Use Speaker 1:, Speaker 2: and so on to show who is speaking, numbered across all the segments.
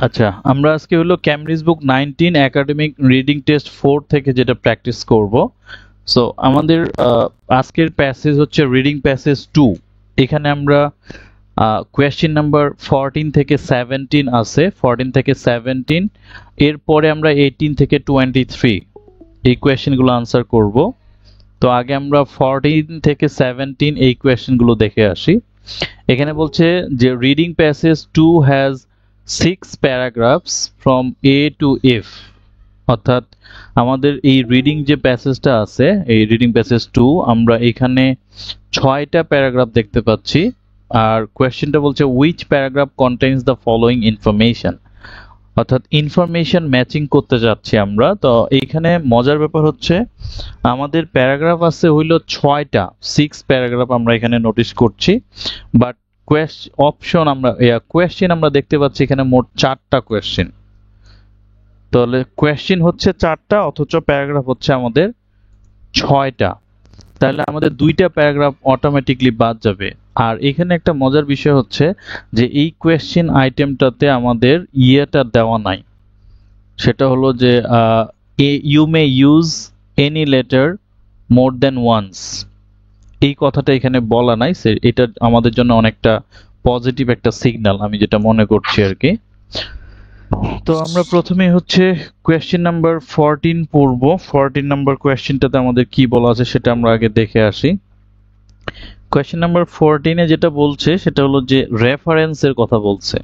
Speaker 1: আচ্ছা, আমরা আজকে হলো ক্যামব্রিজ বুক 19 একাডেমিক রিডিং টেস্ট 4 থেকে যেটা প্র্যাকটিস করব। সো আমাদের আজকের প্যাসেজ হচ্ছে রিডিং প্যাসেজ 2। এখানে আমরা কোয়েশ্চেন নাম্বার 14 থেকে 17 আছে, 14 থেকে 17, এরপরে আমরা 18 থেকে 23 এই কোয়েশ্চেনগুলো আনসার করব। তো আগে আমরা 14 থেকে 17 এই কোয়েশ্চেনগুলো দেখে আসি। এখানে বলছে যে reading passage 2 has 6 paragraphs from A to F, অর্থাৎ আমাদের এই রিডিং যে প্যাসেজটা আছে, এই রিডিং প্যাসেজ 2 আমরা এখানে 6টা প্যারাগ্রাফ দেখতে পাচ্ছি। আর কোয়েশ্চেনটা বলছে which paragraph contains the following information, অর্থাৎ ইনফরমেশন ম্যাচিং করতে যাচ্ছি আমরা। তো এইখানে মজার ব্যাপার হচ্ছে আমাদের প্যারাগ্রাফ আছে হইল 6টা, 6 প্যারাগ্রাফ আমরা এখানে নোটিস করছি, বাট কোয়েশ্চেন আমরা দেখতে পাচ্ছি এখানে মোট 4টা কোয়েশ্চেন। তাহলে কোয়েশ্চেন হচ্ছে 4টা অথচ প্যারাগ্রাফ হচ্ছে আমাদের 6টা, তাহলে আমাদের 2টা প্যারাগ্রাফ অটোমেটিকলি বাদ যাবে। আর এখানে একটা মজার বিষয় হচ্ছে যে এই কোয়েশ্চেন আইটেমটাতে আমাদের ইয়েটা দেওয়া নাই, সেটা হলো যে you may use any letter more than once, এই কথাটা এখানে বলা নাই। এটা আমাদের জন্য অনেকটা পজিটিভ একটা সিগন্যাল, আমি যেটা মনে করছি আর কি। তো আমরা প্রথমে হচ্ছে কোয়েশ্চেন নাম্বার 14 পড়ব। 14 নাম্বার কোয়েশ্চেনটাতে আমাদের কি বলা আছে সেটা আমরা আগে দেখে আসি। কোয়েশ্চেন নাম্বার 14 এ যেটা বলছে সেটা হলো যে রেফারেন্সের কথা বলছে,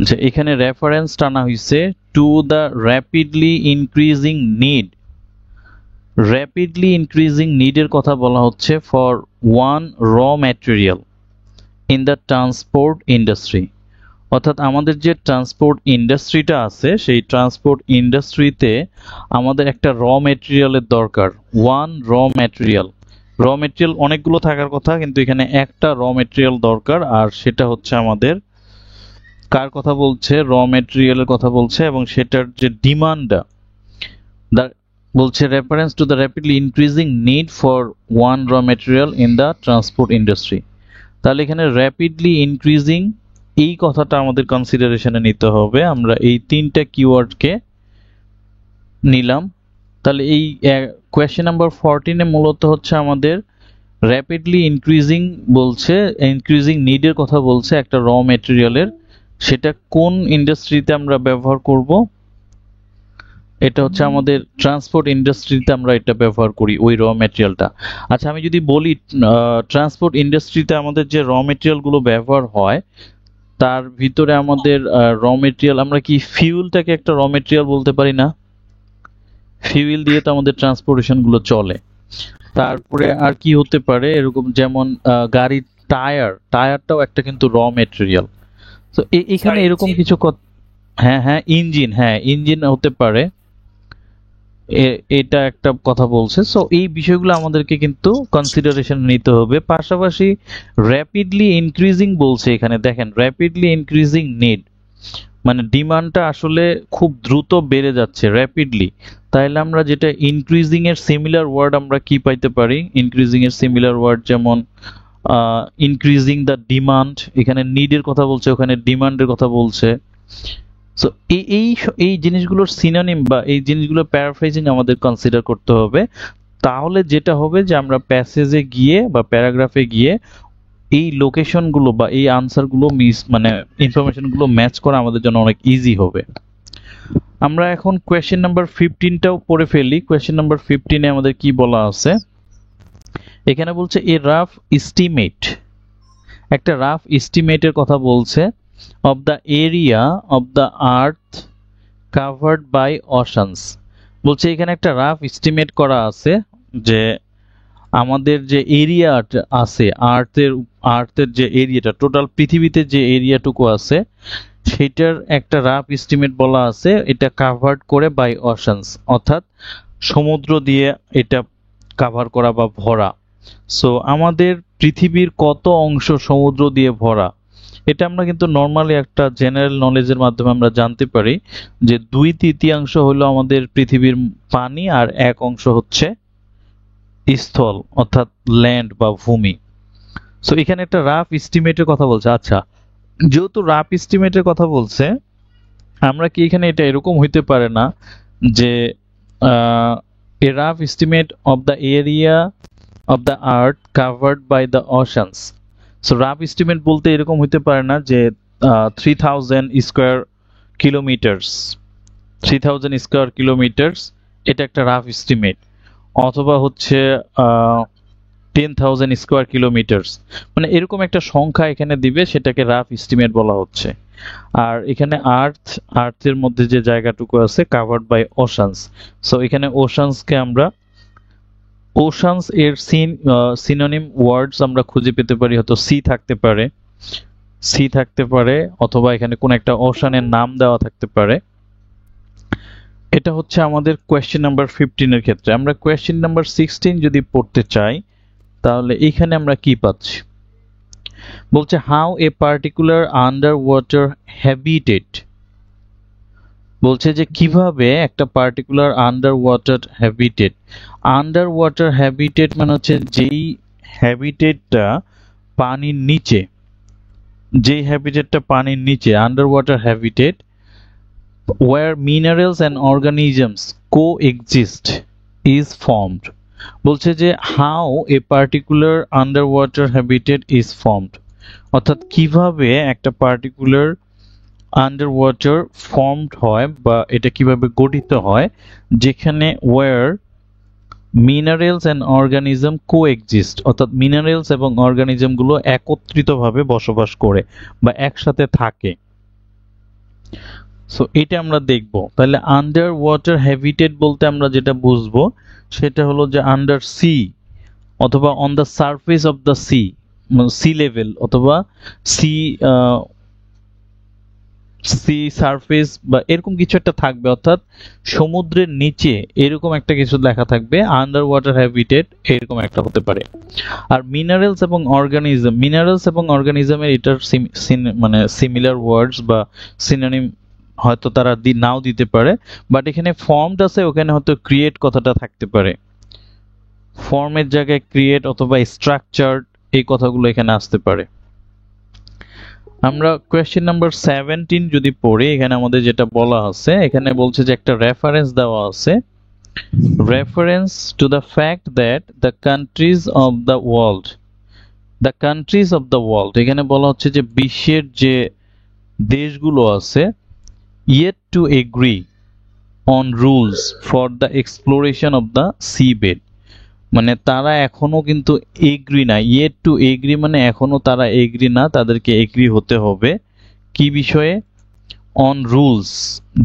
Speaker 1: যে এখানে রেফারেন্স টানা হইছে to the rapidly increasing need. Rapidly increasing নিডের কথা বলা হচ্ছে for one raw material in the transport industry, অর্থাৎ আমাদের যে ট্রান্সপোর্ট ইন্ডাস্ট্রিটা আছে সেই ট্রান্সপোর্ট ইন্ডাস্ট্রিতে আমাদের একটা র মেটেরিয়ালের দরকার। ওয়ান র মেটেরিয়াল, র মেটেরিয়াল অনেকগুলো থাকার কথা কিন্তু এখানে একটা র মেটেরিয়াল দরকার, আর সেটা হচ্ছে আমাদের কার কথা বলছে, র মেটেরিয়ালের কথা বলছে, এবং সেটার যে ডিমান্ডটা বলছে reference to the rapidly increasing need for one র material in the transport industry. তাহলে এখানে র্যাপিডলি ইনক্রিজিং এই কথাটা আমাদের কনসিডারেশনে নিতে হবে। আমরা এই 3টা কিওয়ার্ডকে নিলাম। তাহলে এই কোয়েশ্চেন নাম্বার 14 এ মূলত হচ্ছে আমাদের র্যাপিডলি ইনক্রিজিং বলছে, ইনক্রিজিং নিডের কথা বলছে একটা র মেটেরিয়ালের, সেটা কোন ইন্ডাস্ট্রিতে আমরা ব্যবহার করব, এটা হচ্ছে আমাদের ট্রান্সপোর্ট ইন্ডাস্ট্রিতে আমরা এটা ব্যবহার করি ওই র মেটেরিয়ালটা। আচ্ছা, আমি যদি বলি ট্রান্সপোর্ট ইন্ডাস্ট্রিতে আমাদের যে র মেটেরিয়ালগুলো ব্যবহার হয় তার ভিতরে আমাদের র মেটেরিয়াল, আমরা কি ফিউলটাকে একটা র মেটেরিয়াল বলতে পারি না? ফিউল দিয়ে তো আমাদের ট্রান্সপোর্টেশন গুলো চলে। তারপরে আর কি হতে পারে এরকম, যেমন গাড়ির টায়ারটাও একটা কিন্তু র মেটেরিয়াল। তো এখানে এরকম কিছু হ্যাঁ হ্যাঁ ইঞ্জিন, হ্যাঁ ইঞ্জিন হতে পারে, এটা একটা কথা বলছে। সো এই বিষয়গুলো আমাদেরকে কিন্তু কনসিডারেশন নিতে হবে। পাশাপাশি র্যাপিডলি ইনক্রিজিং বলছে, এখানে দেখেন র্যাপিডলি ইনক্রিজিং নিড মানে ডিমান্ডটা আসলে খুব দ্রুত বেড়ে যাচ্ছে র্যাপিডলি। তাইলে আমরা যেটা ইনক্রিজিং এর সিমিলার ওয়ার্ড আমরা কি পাইতে পারি, ইনক্রিজিং এর সিমিলার ওয়ার্ড যেমন ইনক্রিজিং দ্য ডিমান্ড, এখানে নিডের কথা বলছে ওখানে ডিমান্ডের কথা বলছে। সো এই জিনিসগুলোর সিনোনিম বা এই জিনিসগুলোর প্যারাফ্রেজিং আমাদের কনসিডার করতে হবে। তাহলে যেটা হবে যে আমরা প্যাসেজে গিয়ে বা প্যারাগ্রাফে গিয়ে এই লোকেশনগুলো বা এই আনসারগুলো মানে ইনফরমেশনগুলো ম্যাচ করা আমাদের জন্য অনেক ইজি হবে। আমরা এখন কোয়েশ্চেন নাম্বার 15টাও পড়ে ফেলি। কোয়েশ্চেন নাম্বার 15 এ আমাদের কি বলা আছে, এখানে বলছে এ রাফ এস্টিমেট, একটা রাফ এস্টিমেটের কথা বলছে of the area of the earth covered by oceans। বলছে এখানে একটা রাফ এস্টিমেট করা আছে যে আমাদের যে এরিয়া আছে আর্থের যে এরিয়াটা, টোটাল পৃথিবীতে যে এরিয়াটুকু আছে সেটার একটা রাফ এস্টিমেট বলা আছে, এটা কাভার্ড করে বাই অশানস, অর্থাৎ সমুদ্র দিয়ে এটা কাভার করা বা ভরা। সো আমাদের পৃথিবীর কত অংশ সমুদ্র দিয়ে ভরা, এটা আমরা কিন্তু নর্মালি একটা জেনারেল নলেজের মাধ্যমে আমরা জানতে পারি যে 2/3 হলো আমাদের পৃথিবীর পানি আর 1 অংশ হচ্ছে স্থল অর্থাৎ ল্যান্ড বা ভূমি। সো এখানে একটা রাফ এস্টিমেটের কথা বলছে। আচ্ছা, যেহেতু রাফ এস্টিমেটের কথা বলছে আমরা কি এখানে এটা এরকম হইতে পারে না যে a rough estimate of the area of the earth covered by the oceans? So rough estimate বলতে এরকম হইতে পারে না যে 3000 স্কয়ার কিলোমিটারস 3000 স্কয়ার কিলোমিটারস এটা একটা রাফ এস্টিমেট, অথবা হচ্ছে 10,000 স্কয়ার কিলোমিটারস, মানে এরকম একটা সংখ্যা এখানে দিবে, সেটাকে রাফ এস্টিমেট বলা হচ্ছে। আর এখানে আর্থের মধ্যে যে জায়গাটুকু আছে কাভার্ড বাই ওশানস, সো এখানে ওশানসকে আমরা ওশানস এর সিনোনিম ওয়ার্ডস আমরা খুঁজে পেতে পারি, হয়তো সি থাকতে পারে অথবা এখানে কোন একটা ওশানের নাম দেওয়া থাকতে পারে। এটা হচ্ছে আমাদের কোয়েশ্চেন নাম্বার 15 এর ক্ষেত্রে। আমরা কোয়েশ্চেন নাম্বার 16 যদি পড়তে চাই তাহলে এখানে আমরা কি পাচ্ছি, বলছে how a particular under water habitat, বলছে যে কিভাবে একটা পার্টিকুলার আন্ডার ওয়াটার হ্যাবিটেট মানে হচ্ছে যেই হ্যাবিটেটটা পানির নিচে under water habitat where minerals and organisms coexist is formed, বলছে যে how a particular underwater habitat is formed, অর্থাৎ কিভাবে একটা পার্টিকুলার আন্ডারওয়াটার ফর্মড হয় বা এটা কিভাবে গঠিত হয় যেখানে where minerals and organism coexist, অর্থাৎ মিনারেলস এবং অর্গানিজম গুলো একত্রিতভাবে বসবাস করে বা একসাথে থাকে। সো এটা আমরা দেখব। তাহলে আন্ডার ওয়াটার হ্যাবিটেট বলতে আমরা যেটা বুঝবো সেটা হলো যে আন্ডার সি অথবা on the surface of the sea level অথবা সি সারফেস বা এরকম কিছু একটা থাকবে, অর্থাৎ সমুদ্রের নিচে এরকম একটা কিছু লেখা থাকবে, আন্ডার ওয়াটার হ্যাবিটেট এরকম একটা হতে পারে। আর মিনারেলস এবং অর্গানিজমের এটার মানে সিমিলার ওয়ার্ডস বা সিনোনিম হয়তো তারা নাও দিতে পারে, বাট এখানে ফর্মড আছে, ওখানে হয়তো ক্রিয়েট কথাটা থাকতে পারে, ফর্মের জায়গায় ক্রিয়েট অথবা স্ট্রাকচারড এই কথাগুলো এখানে আসতে পারে। আমরা কোয়েশ্চেন নাম্বার 17 যদি পড়ি, এখানে আমাদের যেটা বলা আছে, এখানে বলছে যে একটা রেফারেন্স দেওয়া আছে, reference to the fact that the countries of the world, এখানে বলা হচ্ছে যে বিশ্বের যে দেশগুলো আছে yet to agree on rules for the exploration of the seabed, মানে তারা এখনো কিন্তু এগ্রি না, yet to agree মানে এখনো তারা এগ্রি না, তাদেরকে এগ্রি হতে হবে কি বিষয়ে, অন রুলস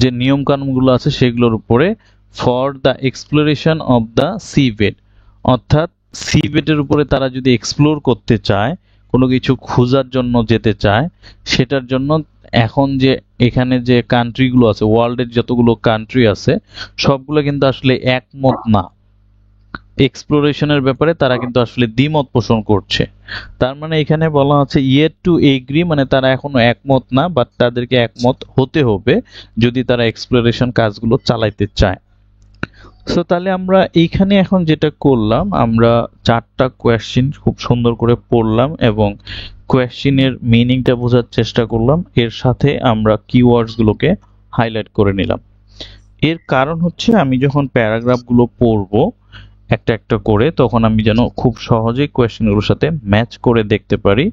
Speaker 1: যে নিয়ম কানুনগুলো আছে সেগুলোর উপরে, for the exploration of the seabed, অর্থাৎ সিবেডের উপরে তারা যদি এক্সপ্লোর করতে চায়, কোনো কিছু খোঁজার জন্য যেতে চায়, সেটার জন্য এখন যে এখানে যে কান্ট্রিগুলো আছে, ওয়ার্ল্ডের যতগুলো কান্ট্রি আছে সবগুলো কিন্তু আসলে একমত না, এক্সপ্লোরেশনের ব্যাপারে তারা কিন্তু আসলে দ্বিমত পোষণ করছে। তার মানে এখানে বলা হচ্ছে ইয়েট টু এগ্রি মানে তারা এখনো একমত না, বাট তাদেরকে একমত হতে হবে যদি তারা এক্সপ্লোরেশন কাজগুলো চালাইতে চায়। সো তাহলে আমরা এইখানে এখন যেটা করলাম, আমরা 4টা কোয়েশ্চেন খুব সুন্দর করে পড়লাম এবং কোয়েশ্চেনের মিনিংটা বোঝার চেষ্টা করলাম, এর সাথে আমরা কিওয়ার্ডস গুলোকে হাইলাইট করে নিলাম। এর কারণ হচ্ছে আমি যখন প্যারাগ্রাফগুলো পড়বো একটা একটা করে, তখন আমি যেন খুব সহজেই কোয়েশ্চেনগুলোর সাথে ম্যাচ করে দেখতে পারি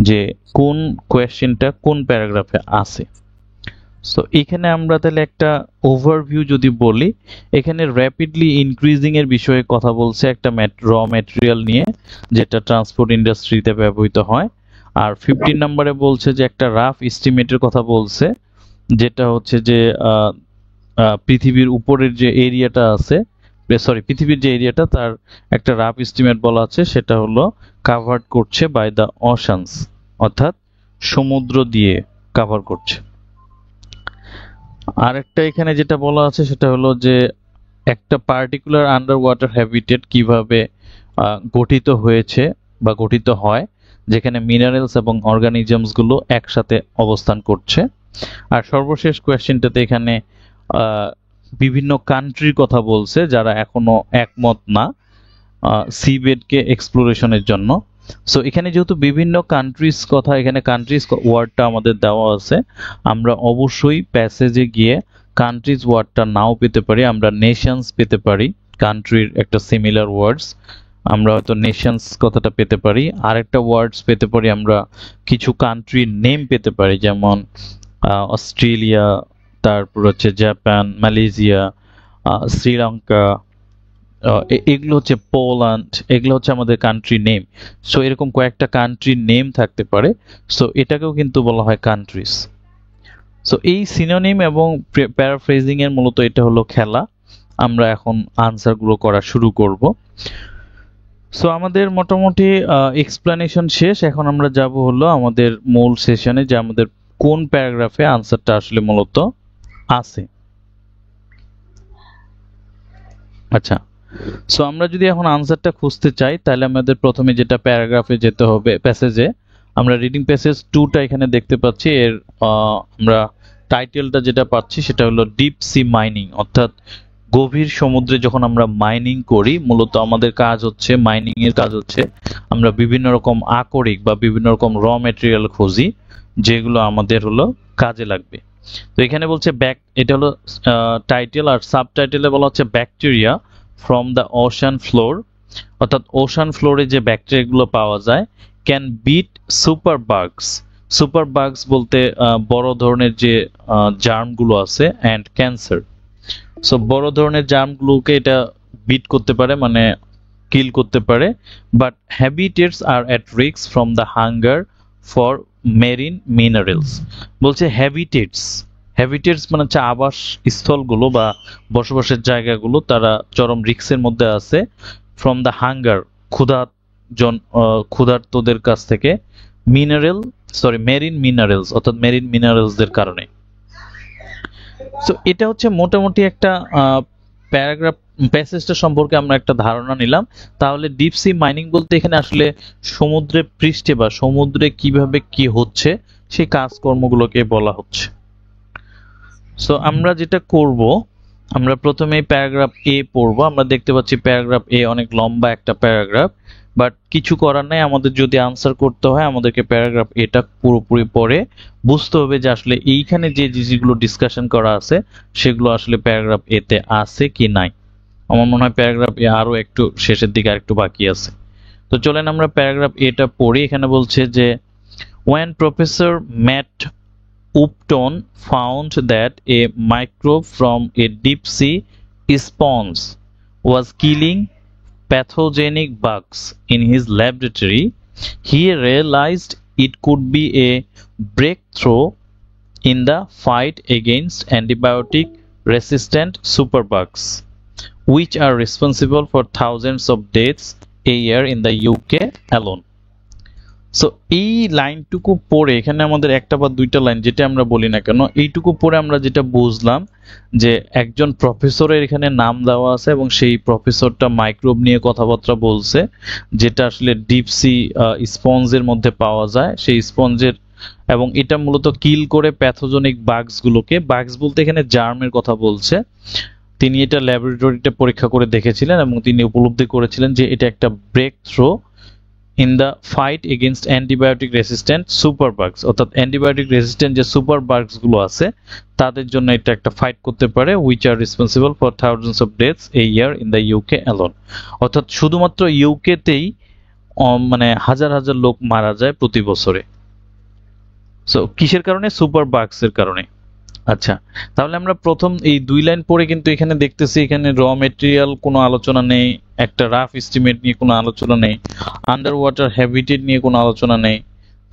Speaker 1: যে কোন কোয়েশ্চেনটা কোন প্যারাগ্রাফে আছে। সো এখানে আমরা তাহলে একটা ওভারভিউ যদি বলি, এখানে র্যাপিডলি ইনক্রিজিং এর বিষয়ে কথা বলছে, একটা র ম্যাটেরিয়াল নিয়ে যেটা ট্রান্সপোর্ট ইন্ডাস্ট্রিতে ব্যবহৃত হয়। আর 15 নম্বরে বলছে যে একটা রাফ এস্টিমেটের কথা বলছে, যেটা হচ্ছে যে পৃথিবীর উপরের যে এরিয়াটা আছে, পৃথিবীর যে এরিয়াটা তার একটা রাফ এস্টিমেট বলা আছে, সেটা হলো কাভার্ড করছে বাই দ্য অশানস, অর্থাৎ সমুদ্র দিয়ে কাভার করছে। আরেকটা এখানে যেটা বলা আছে সেটা হলো যে একটা পার্টিকুলার আন্ডার ওয়াটার হ্যাবিটেট কিভাবে গঠিত হয়েছে বা গঠিত হয়, যেখানে মিনারেলস এবং অর্গানিজমস গুলো একসাথে অবস্থান করছে। আর সর্বশেষ কোয়েশ্চেনটাতে এখানে বিভিন্ন কান্ট্রির কথা বলছে যারা এখনো একমত না সিবেডকে এক্সপ্লোরেশনের জন্য। সো এখানে যেহেতু বিভিন্ন কান্ট্রিজ কথা, এখানে কান্ট্রিজ ওয়ার্ডটা আমাদের দেওয়া আছে, আমরা অবশ্যই প্যাসেজে গিয়ে কান্ট্রিজ ওয়ার্ডটা নাও পেতে পারি, আমরা নেশনস পেতে পারি, কান্ট্রির একটা সিমিলার ওয়ার্ডস আমরা হয়তো নেশনস কথাটা পেতে পারি, আরেকটা ওয়ার্ডস পেতে পারি, আমরা কিছু কান্ট্রির নেম পেতে পারি, যেমন অস্ট্রেলিয়া, তারপর হচ্ছে জাপান, মালয়েশিয়া, শ্রীলঙ্কা, এগুলো হচ্ছে পোল্যান্ড, এগুলো হচ্ছে আমাদের কান্ট্রি নেম। সো এরকম কয়েকটা কান্ট্রির নেম থাকতে পারে, সো এটাকেও কিন্তু বলা হয় কান্ট্রিজ। সো এই সিনোনিম এবং প্যারাফ্রেজিং এর মূলত এটা হলো খেলা। আমরা এখন আনসার গুলো করা শুরু করব। সো আমাদের মোটামুটি এক্সপ্লেনেশন শেষ, এখন আমরা যাব হলো আমাদের মূল সেশনে, যে আমাদের কোন প্যারাগ্রাফে আনসারটা আসলে মূলত আছে। আচ্ছা, সো আমরা যদি এখন আনসারটা খুঁজতে চাই, তাহলে আমাদের প্রথমে যেটা প্যারাগ্রাফে যেতে হবে, প্যাসেজে আমরা রিডিং প্যাসেজ 2টা এখানে দেখতে পাচ্ছি। এর আমরা টাইটেলটা যেটা পাচ্ছি সেটা হলো ডিপ সি মাইনিং, অর্থাৎ গভীর সমুদ্রে যখন আমরা মাইনিং করি, মূলত আমাদের কাজ হচ্ছে, মাইনিং এর কাজ হচ্ছে আমরা বিভিন্ন রকম আকরিক বা বিভিন্ন রকম র ম্যাটেরিয়াল খুঁজি, যেগুলো আমাদের হলো কাজে লাগবে। তো এখানে বলছে এটা হলো টাইটেল, আর সাবটাইটেলে বলা হচ্ছে bacteria from the ocean floor, অর্থাৎ ওশান ফ্লোরে যে ব্যাকটেরিয়াগুলো পাওয়া যায়, ক্যান বিট সুপার বাগস। সুপার বাগস বলতে বড় ধরনের যে জার্মগুলো আছে, অ্যান্ড ক্যান্সার। সো বড় ধরনের জার্মগুলোকে এটা বিট করতে পারে, মানে কিল করতে পারে। But habitats are at risk from the hunger for marine minerals. বলছে হ্যাবিটেটস, হ্যাবিটেটস মানে হচ্ছে আবাস স্থলগুলো বা বসবাসের জায়গাগুলো, তারা চরম রিস্কের মধ্যে আছে, ফ্রম দ্য হাঙ্গার ক্ষুধার্তদের কাছ থেকে, মেরিন মিনারেলস অর্থাৎ মেরিন মিনারেলসদের কারণে। সো এটা হচ্ছে মোটামুটি একটা প্যারাগ্রাফ, প্যাসেজটা সম্পর্কে আমরা একটা ধারণা নিলাম। তাহলে ডিপ সি মাইনিং বলতে এখানে আসলে সমুদ্রের পৃষ্ঠে বা সমুদ্রে কিভাবে কি হচ্ছে সেই কাজকর্মগুলোকে বলা হচ্ছে। সো আমরা যেটা করব, আমরা প্রথমে প্যারাগ্রাফ এ পড়ব। আমরা দেখতে পাচ্ছি প্যারাগ্রাফ এ অনেক লম্বা একটা প্যারাগ্রাফ, বাট কিছু করার নাই, আমাদের যদি আনসার করতে হয় আমাদেরকে প্যারাগ্রাফ এটা পুরোপুরি পড়ে বুঝতে হবে যে আসলে এইখানে যে জিনিসগুলো ডিসকাশন করা আছে সেগুলো আসলে প্যারাগ্রাফ এতে আছে কি নাই। আমার মনে হয় প্যারাগ্রাফ এ আরো একটু শেষের দিকে আরেকটু বাকি আছে। তো চলেন আমরা প্যারাগ্রাফ এটা পড়ি। এখানে বলছে যে when Professor Matt Upton found that a microbe from a deep sea sponge was killing pathogenic bugs in his laboratory, he realized it could be a breakthrough in the fight against antibiotic-resistant superbugs, which are responsible for thousands of deaths a year in the UK alone. So এই লাইনটুকু পড়ে, এখানে আমাদের একটা বা দুইটা line যেটা আমরা বলি না কেন, এইটুকু পড়ে আমরা যেটা বুঝলাম যে একজন প্রফেসরের এখানে নাম দেওয়া আছে এবং সেই প্রফেসরটা মাইক্রোব নিয়ে কথাবার্তা বলছে, যেটা আসলে ডিপ সি স্পঞ্জের মধ্যে পাওয়া যায়, সেই স্পঞ্জের, এবং এটা মূলত কিল করে প্যাথোজেনিক বাগস গুলোকে, বাগস বলতে এখানে জার্মের কথা বলছে। তিনি এটা ল্যাবরেটরিতে পরীক্ষা করে দেখেছিলেন এবং তিনি উপলব্ধি করেছিলেন যে এটা একটা breakthrough in the fight against antibiotic resistant superbugs, অর্থাৎ অ্যান্টিবায়োটিক রেজিস্ট্যান্ট যে সুপারবাগস গুলো আছে তাদের জন্য এটা একটা ফাইট করতে পারে, which are responsible for thousands of deaths a year in the UK alone, অর্থাৎ শুধুমাত্র ইউকে তেই মানে হাজার হাজার লোক মারা যায় প্রতি বছরে। সো কিসের কারণে? সুপারবাগস এর কারণে। আচ্ছা, তাহলে আমরা প্রথম এই দুই লাইন পড়ে কিন্তু এখানে দেখতেছি এখানে র মেটেরিয়াল কোনো আলোচনা নেই, একটা রাফ এস্টিমেট নিয়ে কোনো আলোচনা নেই, আন্ডার ওয়াটার হ্যাবিটেট নিয়ে কোনো আলোচনা নেই,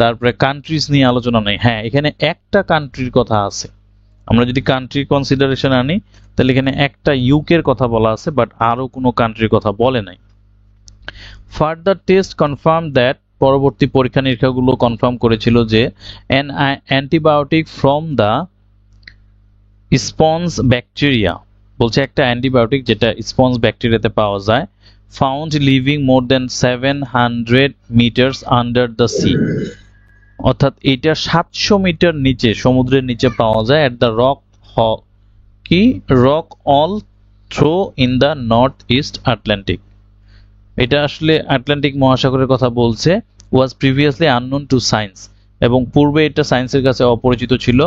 Speaker 1: তারপরে কান্ট্রিজ নিয়ে আলোচনা নেই। হ্যাঁ, এখানে একটা কান্ট্রির কথা আছে, আমরা যদি কান্ট্রি কনসিডারেশন আনি তাহলে এখানে একটা ইউকের কথা বলা আছে, বাট আরো কোনো কান্ট্রির কথা বলে নাই। ফার্দার টেস্ট কনফার্ম দ্যাট, পরবর্তী পরীক্ষা নিরীক্ষাগুলো কনফার্ম করেছিল যে an antibiotic from the sponge bacteria, বলছে একটা অ্যান্টিবায়োটিক যেটা স্পঞ্জ ব্যাকটেরিয়াতে পাওয়া যায়, found living more than 700 meters under the sea, অর্থাৎ এটা 700 মিটার নিচে, সমুদ্রের নিচে পাওয়া যায়, at the Rockall trough in the north east Atlantic, এটা আসলে আটলান্টিক মহাসাগরের কথা বলছে, was previously unknown to science, এবং পূর্বে এটা সায়েন্সের কাছে অপরিচিত ছিল,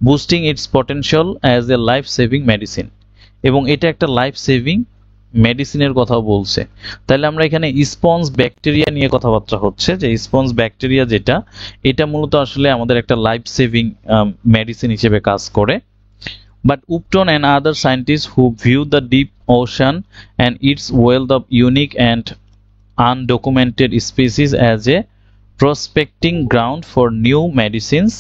Speaker 1: boosting its potential as a life saving medicine, এবং এটা একটা লাইফ সেভিং মেডিসিনের কথাও বলছে। তাহলে আমরা এখানে স্পঞ্জ ব্যাকটেরিয়া নিয়ে কথাবার্তা হচ্ছে, যে স্পঞ্জ ব্যাকটেরিয়া যেটা, এটা মূলত আসলে আমাদের একটা লাইফ সেভিং মেডিসিন হিসেবে কাজ করে। But Upton and other scientists who view the deep ocean and its wealth of unique and undocumented species as a prospecting ground for new medicines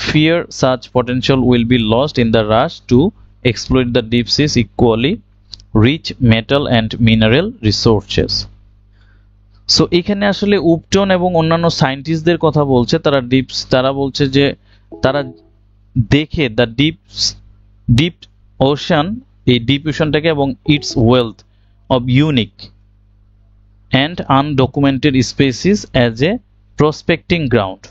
Speaker 1: fear such potential will be lost in the rush to exploit the deep sea's equally rich metal and mineral resources. So এখানে আসলে উপটন এবং অন্যান্য সায়েন্টিস্টদের কথা বলছে, তারা বলছে যে তারা দেখে দ্য ডিপ ওশান, এই ডিপ ওশানটাকে, এবং it's wealth of unique and undocumented species as a prospecting ground.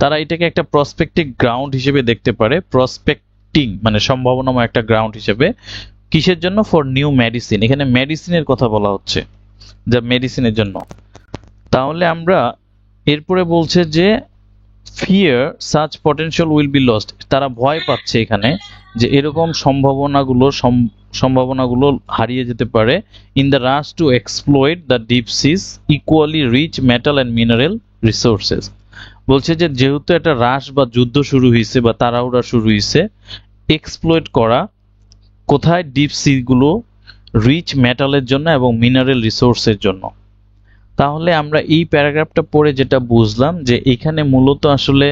Speaker 1: তারা এটাকে একটা প্রসপেক্টিং গ্রাউন্ড হিসেবে দেখতে পারে, প্রসপেক্টিং মানে সম্ভাবনাময় একটা গ্রাউন্ড হিসেবে। কিসের জন্য? ফর নিউ মেডিসিন, এখানে মেডিসিনের কথা বলা হচ্ছে, যা মেডিসিনের জন্য। তাহলে আমরা এরপরে বলছে যে fear such potential will be lost, তারা ভয় পাচ্ছে এখানে যে এরকম সম্ভাবনাগুলো হারিয়ে যেতে পারে, in the rush to exploit the deep seas equally rich metal and mineral resources. বলছে যে যেহেতু একটা রাশ বা যুদ্ধ শুরু হয়েছে বা তাড়াহুড়া শুরু হয়েছে এক্সপ্লয়েট করা, কোথায়? ডিপ সি গুলো, রিচ মেটালের জন্য এবং মিনারেল রিসোর্সের জন্য। তাহলে আমরা এই প্যারাগ্রাফটা পড়ে যেটা বুঝলাম যে এখানে মূলত আসলে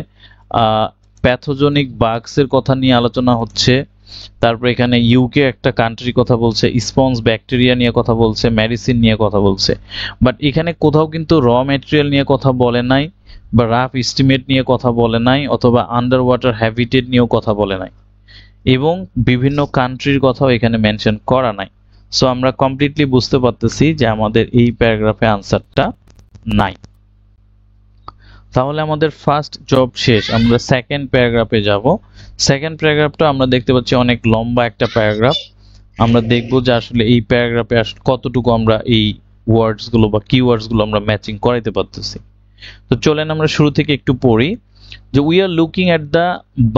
Speaker 1: প্যাথোজেনিক বাগসের কথা নিয়ে আলোচনা হচ্ছে, তারপর এখানে ইউকে একটা কান্ট্রির কথা বলছে, স্পঞ্জ ব্যাকটেরিয়া নিয়ে কথা বলছে, মেডিসিন নিয়ে কথা বলছে, বাট এখানে কোথাও কিন্তু র ম্যাটেরিয়াল নিয়ে কথা বলে নাই, বা রাফ এস্টিমেট নিয়ে কথা বলে নাই, অথবা আন্ডার ওয়াটার হ্যাবিটেট নিয়েও কথা বলে নাই, এবং বিভিন্ন কান্ট্রির কথাও এখানে মেনশন করা নাই। সো আমরা কমপ্লিটলি বুঝতে পারতেছি যে আমাদের এই প্যারাগ্রাফে আনসারটা নাই। তাহলে আমাদের ফার্স্ট জব শেষ, আমরা সেকেন্ড প্যারাগ্রাফে যাব। সেকেন্ড প্যারাগ্রাফটা আমরা দেখতে পাচ্ছি অনেক লম্বা একটা প্যারাগ্রাফ। আমরা দেখব যে আসলে এই প্যারাগ্রাফে কতটুকু আমরা এই ওয়ার্ডস গুলো বা কিওয়ার্ডস গুলো আমরা ম্যাচিং করাইতে পারতেছি। তো চলেন আমরা শুরু থেকে একটু পড়ি, যে we are looking at the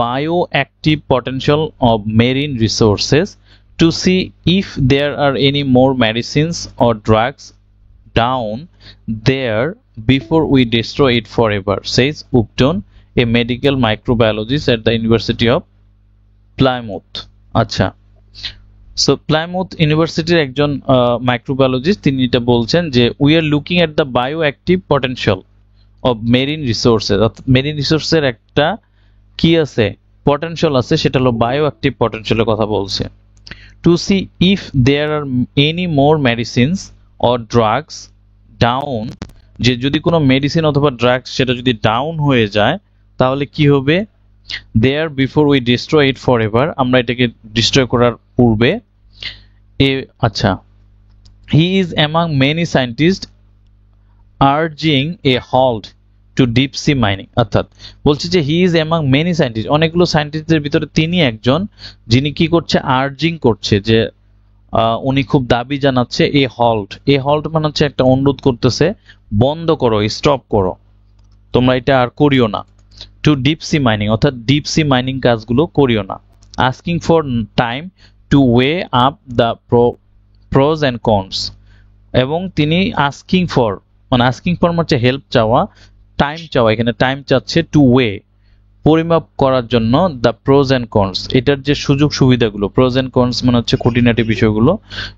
Speaker 1: bioactive potential of marine resources to see if there are any more medicines or drugs down there before we destroy it forever, says Upton, a medical microbiologist at the University of Plymouth. আচ্ছা, so Plymouth ইউনিভার্সিটির একজন microbiologist, তিনি এটা বলছেন যে we are looking at the bioactive potential of marine resources. অর্থাৎ marine রিসোর্সের একটা কি আছে? পটেনশিয়াল আছে, সেটা হলো বায়োঅ্যাক্টিভ পটেনশিয়ালের কথা বলছে। To see if there are any more medicines or drugs down, যে যদি কোনো মেডিসিন অথবা ড্রাগস সেটা যদি ডাউন হয়ে যায় তাহলে কি হবে? there before we destroy it forever, আমরা এটাকে ডিস্ট্রয় করার পূর্বে। আচ্ছা, he is among many scientists urging a halt to deep sea mining, অর্থাৎ বলছে যে he is among many scientist, অনেকগুলো সায়েন্টিস্টদের ভিতরে তিনি একজন যিনি কি করছে? আর্জিং করছে, যে উনি খুব দাবি জানাচ্ছে এ হল্ট মানে হচ্ছে একটা অনুরোধ করতেছে, বন্ধ করো, স্টপ করো, তোমরা এটা আর করিও না। টু ডিপ সি মাইনিং, অর্থাৎ ডিপ সি মাইনিং কাজগুলো করিও না। Asking for time to way up the pros and cons, এবং তিনি আস্কিং ফর মানে হচ্ছে হেল্প চাওয়া, টাইম চাওয়া, এখানে টাইম চাচ্ছে, টু ওয়ে পরিমাপ করার জন্য, দ্য প্রোজ অ্যান্ড কনস, এটার যে সুযোগ সুবিধাগুলো, প্রোজ অ্যান্ড কনস মানে হচ্ছে খুঁটিনাটি বিষয়গুলো,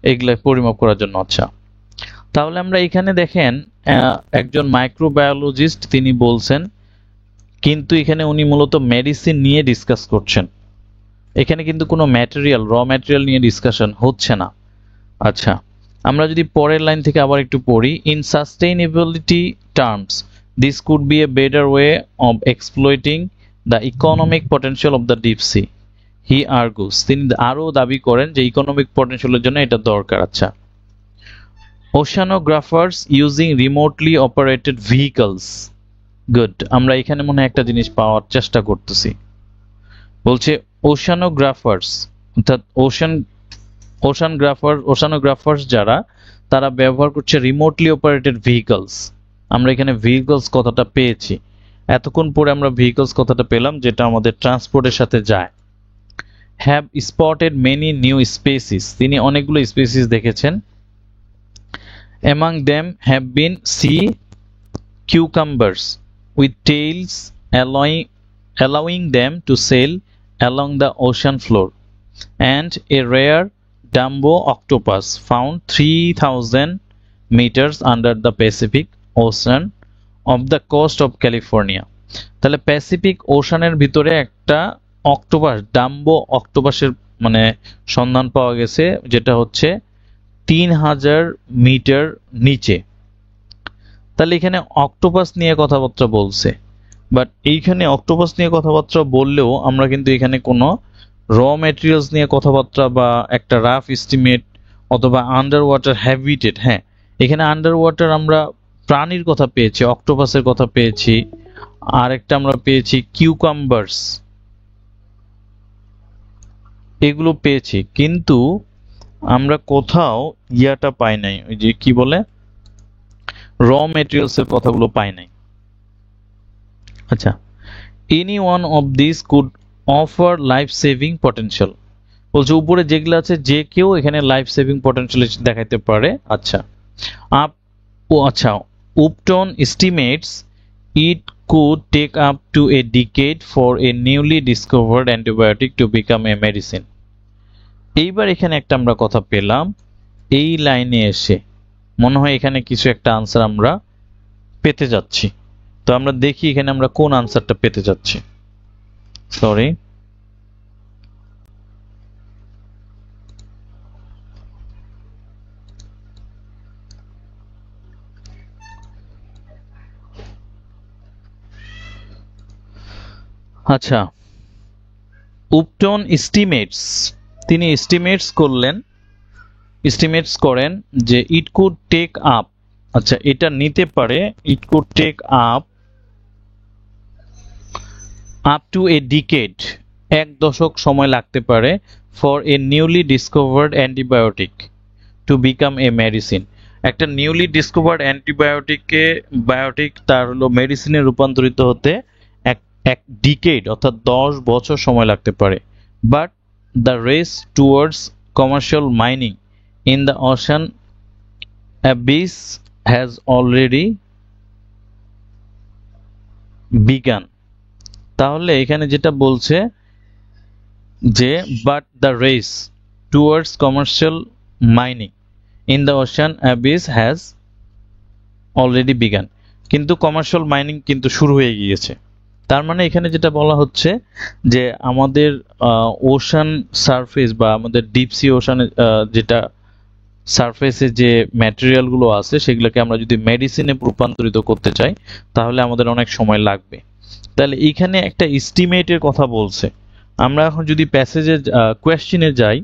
Speaker 1: এগুলা পরিমাপ করার জন্য। আচ্ছা, তাহলে আমরা এখানে দেখেন একজন মাইক্রোবায়োলজিস্ট তিনি বলছেন, কিন্তু এখানে উনি মূলত মেডিসিন নিয়ে ডিসকাস করছেন, এখানে কিন্তু কোনো ম্যাটেরিয়াল, র ম্যাটেরিয়াল নিয়ে ডিসকাশন হচ্ছে না। আচ্ছা, আমরা যদি পরের লাইন থেকে আবার একটু পড়ি, in sustainability terms this could be a better way of exploiting the economic potential of the deep sea, he argues, তিনি আরো দাবি করেন যে ইকোনমিক পটেনশিয়ালের জন্য এটা দরকার। আচ্ছা, oceanographers using remotely operated vehicles, good, আমরা এখানে মনে হয় একটা জিনিস পাওয়ার চেষ্টা করতেছি। বলছে ওশানোগ্রাফার্স, অর্থাৎ ওশান ওশানোগ্রাফার্স যারা, তারা ব্যবহার করছে রিমোটলি অপারেটেড ভেহিকলস। আমরা এখানে ভেহিকলস কথাটা পেয়েছি, এতক্ষণ পরে আমরা ভেহিকলস কথাটা পেলাম যেটা আমাদের ট্রান্সপোর্টের সাথে যায়। Have spotted many new species, তিনি অনেকগুলো স্পেসিস দেখেছেন। Among them have been sea cucumbers with tails allowing them to sail along the ocean floor, and a rare Dumbo octopus found 3000 meters under the Pacific Ocean of the coast of California. তাহলে Pacific ওশানের ভিতরে একটা octopus, Dumbo অক্টোপাসের মানে সন্ধান পাওয়া গেছে, যেটা হচ্ছে 3000 metre নিচে। তাহলে এখানে অক্টোপাস নিয়ে কথাবার্তা বলছে, বাট এইখানে অক্টোপাস নিয়ে কথাবার্তা বললেও আমরা কিন্তু এখানে কোনো র ম্যাটেরিয়ালস নিয়ে কথাবার্তা বা একটা রাফ এস্টিমেট অথবা আন্ডার ওয়াটার হ্যাবিটেট, হ্যাঁ এখানে আন্ডার ওয়াটার আমরা প্রাণীর কথা পেয়েছি, অক্টোপাসের কথা পেয়েছি, আর একটা আমরা পেয়েছি কিউকাম্বার্স, এগুলো পেয়েছি, কিন্তু আমরা কোথাও ইয়াটা পাই নাই, ওই যে কি বলে র ম্যাটেরিয়ালস এর কথাগুলো পাই নাই। আচ্ছা, any one of this could offer life saving potential, বলছে উপরে যেগুলো আছে যে কেউ এখানে লাইফ সেভিং পটেনশিয়াল দেখাইতে পারে। আচ্ছা Upton estimates it could take up to a decade for a newly discovered antibiotic to become a medicine. এইবার এখানে একটা আমরা কথা পেলাম, এই লাইনে এসে মনে হয় এখানে কিছু একটা আনসার আমরা পেতে যাচ্ছি। তো আমরা দেখি এখানে আমরা কোন আনসারটা পেতে যাচ্ছি। সরি, আচ্ছা উপটন এস্টিমেটস, তিনি এস্টিমেটস করেন যে ইট কুড টেক আপ, আচ্ছা এটা নিতে পারে, it could take up to a decade, এক দশক সময় লাগতে পারে, for a newly discovered antibiotic to become a medicine, একটা নিউলি ডিসকভার্ড অ্যান্টিবায়োটিক তার হলো মেডিসিনে রূপান্তরিত হতে এক ডিকেড অর্থাৎ 10 বছর সময় লাগতে পারে। But the race towards commercial mining in the ocean Abyss has already began. তাহলে এখানে যেটা বলছে যে but the race towards commercial mining in the ocean Abyss has already began, কিন্তু কমার্শিয়াল মাইনিং কিন্তু শুরু হয়ে গিয়েছে। তার মানে এখানে যেটা বলা হচ্ছে যে আমাদের ওশান সারফেস বা আমাদের ডিপ সি ওশানে যেটা সারফেসে যে ম্যাটেরিয়ালগুলো আছে সেগুলোকে আমরা যদি মেডিসিনে রূপান্তরিত করতে চাই তাহলে আমাদের অনেক সময় লাগবে। তাহলে এইখানে একটা এস্টিমেটের কথা বলছে। আমরা এখন যদি প্যাসেজে কোয়েশ্চেনে যাই,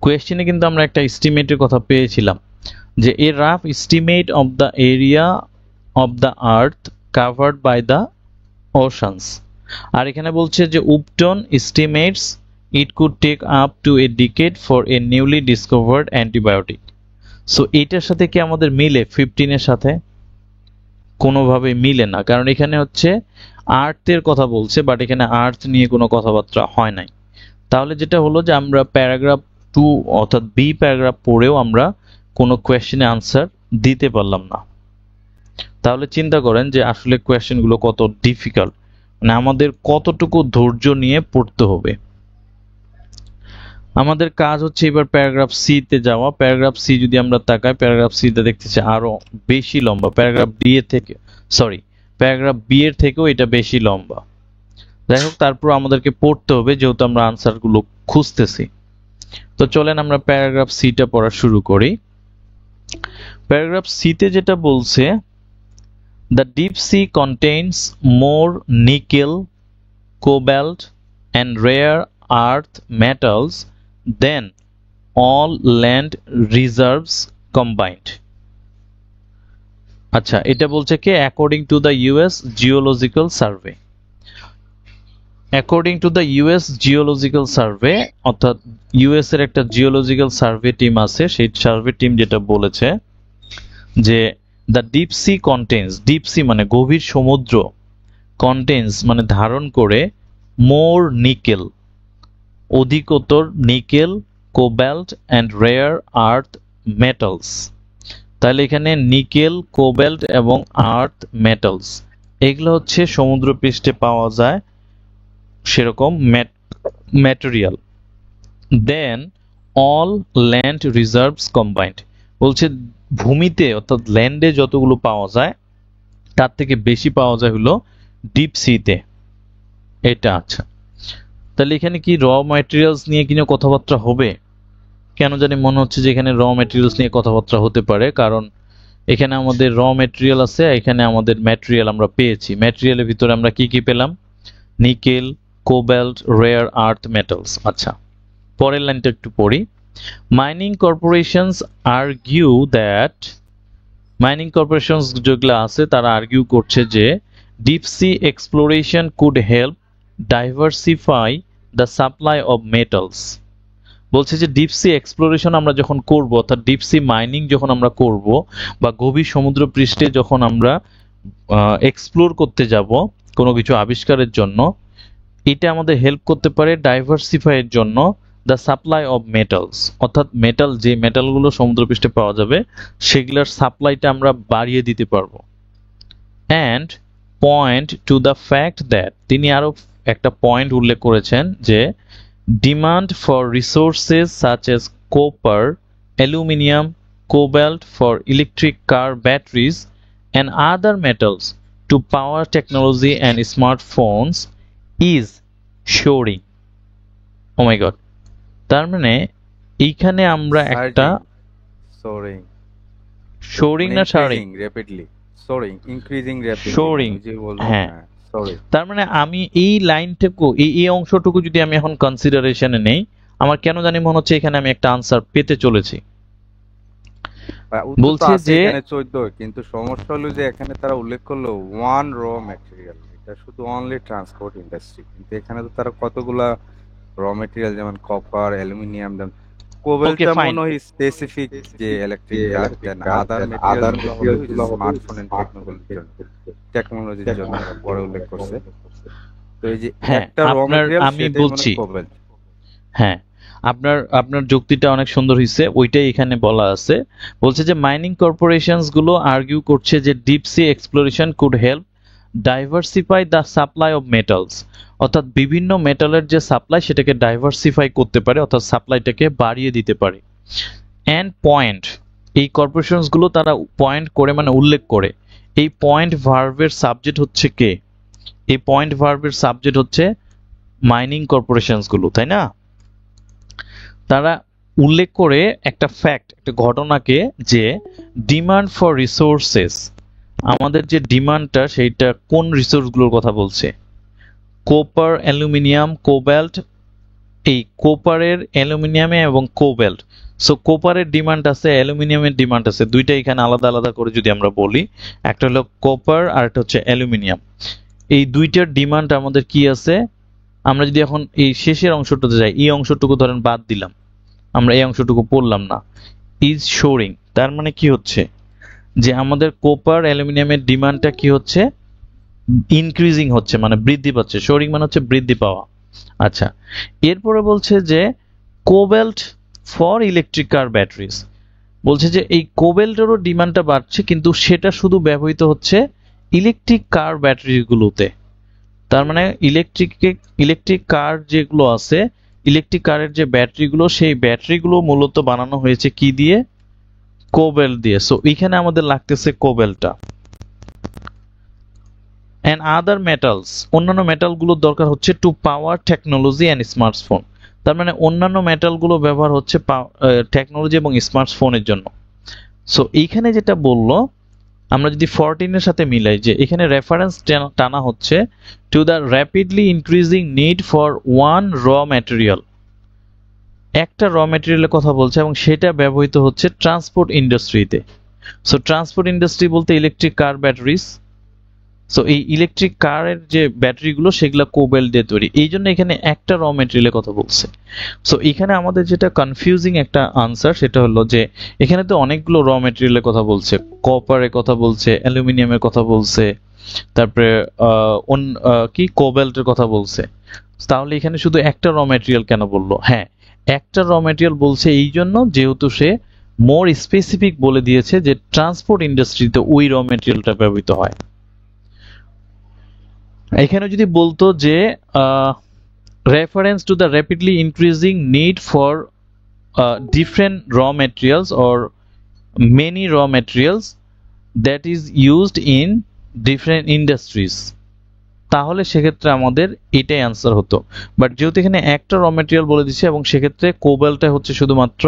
Speaker 1: কোয়েশ্চেনে কিন্তু আমরা একটা এস্টিমেটের কথা পেয়েছিলাম যে a rough estimate of the area of the earth covered by the oceans, আর এখানে বলছে যে Upton estimates it could take up to a decade for a newly discovered antibiotic. So এইটার সাথে কি আমাদের মিলে 15 এর সাথে? কোনোভাবে মিলে না, কারণ এখানে হচ্ছে আর্থের কথা বলছে, বাট এখানে আর্থ নিয়ে কোনো কথাবার্তা হয় নাই। তাহলে যেটা হলো যে আমরা প্যারাগ্রাফ 2 অর্থাৎ বি প্যারাগ্রাফ পড়েও আমরা কোনো কোয়েশ্চেনে আনসার দিতে পারলাম না। তাহলে চিন্তা করেন যে আসলে কোয়েশ্চেনগুলো কত ডিফিকাল্ট, মানে আমাদের কতটুকু ধৈর্য নিয়ে পড়তে হবে। আমাদের কাজ হচ্ছে এবার প্যারাগ্রাফ সি তে যাওয়া। প্যারাগ্রাফ সি যদি আমরা তাকাই, প্যারাগ্রাফ সি তে দেখতেছি আরো বেশি লম্বা, প্যারাগ্রাফ বি এর থেকেও এটা বেশি লম্বা। যাই হোক, তারপর আমাদেরকে পড়তে হবে যেহেতু আমরা আনসার গুলো খুঁজতেছি। তো চলেন আমরা প্যারাগ্রাফ সিটা পড়া শুরু করি। প্যারাগ্রাফ সিতে যেটা বলছে, the deep sea contains more nickel, cobalt and rare earth metals than all land reserves combined. আচ্ছা, এটা বলছে কি according to the US Geological Survey. According to the US geological survey, অর্থাৎ ইউএস এর একটা জিওলজিক্যাল সার্ভে টিম আছে, সেই survey team যেটা বলেছে যে the deep sea contains, deep sea মানে গভীর সমুদ্র, কন্টেন্স মানে ধারণ করে, মোর নিকেল, অধিকতর nickel, cobalt and rare earth metals. তাহলে এখানে নিকেল, কোবাল্ট এবং আর্থ মেটালস এগুলো হচ্ছে সমুদ্রপৃষ্ঠে পাওয়া যায় সেরকম ম্যাটেরিয়াল। দেন অল ল্যান্ড রিজার্ভস কম্বাইন্ড, বলছে ভূমিতে অর্থাৎ ল্যান্ডে যতগুলো পাওয়া যায় তার থেকে বেশি পাওয়া যায় হলো ডিপ সিতে। এটা আচ্ছা, তাহলে এখানে কি র ম্যাটেরিয়ালস নিয়ে কিনা কথাবার্তা হবে? কেন জানি মনে হচ্ছে যে এখানে র ম্যাটেরিয়ালস নিয়ে কথাবার্তা হতে পারে, কারণ এখানে আমাদের র ম্যাটেরিয়াল আছে, এখানে আমাদের ম্যাটেরিয়াল আমরা পেয়েছি। ম্যাটেরিয়ালের ভিতরে আমরা কি কি পেলাম? Nickel, cobalt, rare earth metals. আচ্ছা, পরের লাইনটা একটু পড়ি। Mining corporations argue that, mining corporations যেগুলো আছে তারা আর্গিউ করছে যে deep sea exploration could help diversify the supply of metals. বলছে যে ডিপ সি এক্সপ্লোরেশন আমরা যখন করব, অর্থাৎ ডিপ সি মাইনিং যখন আমরা করব বা গভীর সমুদ্র পৃষ্ঠে যখন আমরা এক্সপ্লোর করতে যাব কোনো কিছু আবিষ্কারের জন্য, এটা আমাদের হেল্প করতে পারে ডাইভার্সিফাইয়ের জন্য দ্য সাপ্লাই অফ মেটালস, অর্থাৎ মেটাল, যে মেটালগুলো সমুদ্রপৃষ্ঠে পাওয়া যাবে সেগুলোর সাপ্লাইটা আমরা বাড়িয়ে দিতে পারবো। And point to the fact that, তিনি আরো একটা পয়েন্ট উল্লেখ করেছেন যে demand for resources such as copper, aluminium, cobalt for electric car batteries and other metals to power technology and smartphones is soaring. Oh my God, তার মানে এইখানে আমরা একটা
Speaker 2: সোরিং,
Speaker 1: শোরিং না sharing,
Speaker 2: rapidly soaring, increasing rapidly,
Speaker 1: soaring,
Speaker 2: যে বলবো
Speaker 1: হ্যাঁ।
Speaker 2: Shoring.
Speaker 1: তার মানে আমি এই লাইনটুকু, এই অংশটুকু যদি আমি এখন কনসিডারেশনে নেই, আমার কেন জানি মনে হচ্ছে এখানে আমি একটা আনসার পেতে চলেছি। বলছে যে
Speaker 2: 14, কিন্তু সমস্যা হলো যে এখানে তারা উল্লেখ করলো ওয়ান র ম্যাটেরিয়াল, এটা শুধু অনলি ট্রান্সপোর্ট ইন্ডাস্ট্রি, কিন্তু এখানে তো তারা কতগুলা র ম্যাটেরিয়াল যেমন কপার, অ্যালুমিনিয়াম, কোবাল্টটা মনে হয় স্পেসিফিক যে ইলেকট্রিক কার, দেন আদার ম্যাটেরিয়াল হলো স্মার্টফোন এন্ড টেকনোলজির জন্য পরে উল্লেখ করছে। তো এই যে একটা র ম্যাটেরিয়াল
Speaker 1: আমি বলছি, হ্যাঁ আপনার যুক্তিটা অনেক সুন্দর হয়েছে, ওইটাই এখানে বলা আছে। বলছে যে মাইনিং কর্পোরেশনস গুলো আর্গিউ করছে যে deep sea exploration could help diversify the supply of metals, অর্থাৎ বিভিন্ন মেটালের যে সাপ্লাই সেটাকে ডাইভার্সিফাই করতে পারে, অর্থাৎ সাপ্লাইটাকে বাড়িয়ে দিতে পারে। অ্যান্ড পয়েন্ট, এই কর্পোরেশনস গুলো তারা পয়েন্ট করে মানে উল্লেখ করে, এই পয়েন্ট ভার্বের সাবজেক্ট হচ্ছে কে? এই পয়েন্ট ভার্বের সাবজেক্ট হচ্ছে মাইনিং কর্পোরেশনস গুলো, তাই না? তারা উল্লেখ করে একটা ফ্যাক্ট, একটা ঘটনাকে, যে ডিমান্ড ফর রিসোর্সেস, আমাদের যে ডিমান্ডটা সেইটা কোন রিসোর্সগুলোর কথা বলছে? কোপার, অ্যালুমিনিয়াম, কোবাল্ট। এই কোপারের, অ্যালুমিনিয়ামে এবং কোবাল্ট, সো কোপারের ডিমান্ড আছে, অ্যালুমিনিয়ামের ডিমান্ড আছে, দুইটা এখানে আলাদা আলাদা করে যদি আমরা বলি, একটা হলো কোপার আর একটা হচ্ছে অ্যালুমিনিয়াম। এই দুইটার ডিমান্ড আমাদের কি আছে? আমরা যদি এখন এই শেষের অংশটাতে যাই, এই অংশটুকু ধরেন বাদ দিলাম, আমরা এই অংশটুকু পড়লাম না, ইজ শোরিং, তার মানে কি হচ্ছে যে আমাদের কোপার, অ্যালুমিনিয়ামের ডিমান্ডটা কি হচ্ছে? ইনক্রিজিং হচ্ছে, মানে বৃদ্ধি পাচ্ছে। শোরিং মানে হচ্ছে বৃদ্ধি পাওয়া। আচ্ছা, এরপরে বলছে যে cobalt for electric car batteries, বলছে যে এই কোবাল্টেরও ডিমান্ডটা বাড়ছে, কিন্তু সেটা শুধু ব্যবহৃত হচ্ছে ইলেকট্রিক কার ব্যাটারিগুলোতে। তার মানে ইলেকট্রিক কার যেগুলো আছে, ইলেকট্রিক কারের যে ব্যাটারিগুলো, সেই ব্যাটারিগুলো মূলত বানানো হয়েছে কি দিয়ে? কোবাল্ট দিয়ে। সো এখানে আমাদের লাগতেছে কোবাল্টটা। অ্যান্ড আদার মেটালস, অন্যান্য মেটালগুলোর দরকার হচ্ছে to power technology and smartphone, তার মানে অন্যান্য মেটালগুলো ব্যবহার হচ্ছে টেকনোলজি এবং স্মার্টফোনের জন্য। সো এইখানে যেটা বললো, আমরা যদি 14 এর সাথে মিলাই, যে এখানে রেফারেন্স টানা হচ্ছে two the rapidly increasing need for one raw material, একটা র ম্যাটেরিয়ালের কথা বলছে, এবং সেটা ব্যবহৃত হচ্ছে ট্রান্সপোর্ট ইন্ডাস্ট্রিতে। সো ট্রান্সপোর্ট ইন্ডাস্ট্রি বলতে ইলেকট্রিক কার ব্যাটারিজ, সো এই ইলেকট্রিক কারের যে ব্যাটারিগুলো সেগুলো কোবেল্ট দিয়ে তৈরি, এই জন্য এখানে একটা র মেটেরিয়ালের কথা বলছে। সো এখানে আমাদের যেটা কনফিউজিং একটা আনসার সেটা হলো যে এখানে তো অনেকগুলো র মেটেরিয়ালের কথা বলছে, কপারের কথা বলছে, অ্যালুমিনিয়ামের কথা বলছে, তারপরে কি কোবেল্টের কথা বলছে। তাহলে এখানে শুধু একটা র মেটেরিয়াল কেন বললো? হ্যাঁ, একটা র মেটেরিয়াল বলছে এই জন্য যেহেতু সে মোর স্পেসিফিক বলে দিয়েছে যে ট্রান্সপোর্ট ইন্ডাস্ট্রিতে ওই র মেটেরিয়ালটা ব্যবহৃত হয়। এখানে যদি বলতো যে reference to the rapidly increasing need for different raw materials or many raw materials that is used in different industries, তাহলে সেক্ষেত্রে আমাদের এটাই আনসার হতো। বাট যেহেতু এখানে একটা র মেটেরিয়াল বলে দিচ্ছে এবং সেক্ষেত্রে কোবাল্টটা হচ্ছে শুধুমাত্র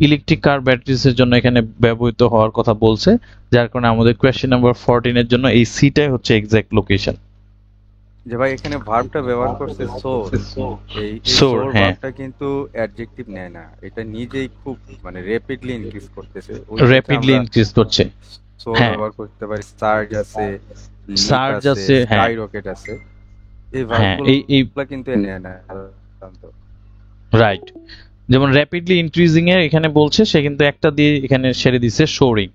Speaker 1: ইলেকট্রিক কার ব্যাটারিজের জন্য এখানে ব্যবহৃত হওয়ার কথা বলছে, যার কারণে আমাদের কোয়েশ্চেন নাম্বার 14 এর জন্য এই সিটাই হচ্ছে এক্সাক্ট লোকেশন।
Speaker 2: যে ভাই এখানে ভার্বটা ব্যবহার করছে সোর, এই
Speaker 1: সোর,
Speaker 2: সোর
Speaker 1: হ্যাঁ,
Speaker 2: ভার্বটা কিন্তু অ্যাডজেক্টিভ নেয় না, এটা নিজেই খুব মানে র্যাপিডলি ইনক্রিজ করতেছে, ওই
Speaker 1: র্যাপিডলি ইনক্রিজ করছে।
Speaker 2: সোর
Speaker 1: হ্যাঁ,
Speaker 2: ব্যবহার করতে পারি, সার্জ আছে, লিপ
Speaker 1: সার্জ
Speaker 2: আছে,
Speaker 1: আছে, হ্যাঁ,
Speaker 2: স্কাই রকেট আছে, এই
Speaker 1: হ্যাঁ,
Speaker 2: ভার্বগুলো কিন্তু নেয় না সাধারণত।
Speaker 1: রাইট। যেমন র্যাপিডলি ইনক্রিজিং এর এখানে বলছে, সে কিন্তু একটা দিয়ে এখানে সেরে দিছে সোরিং।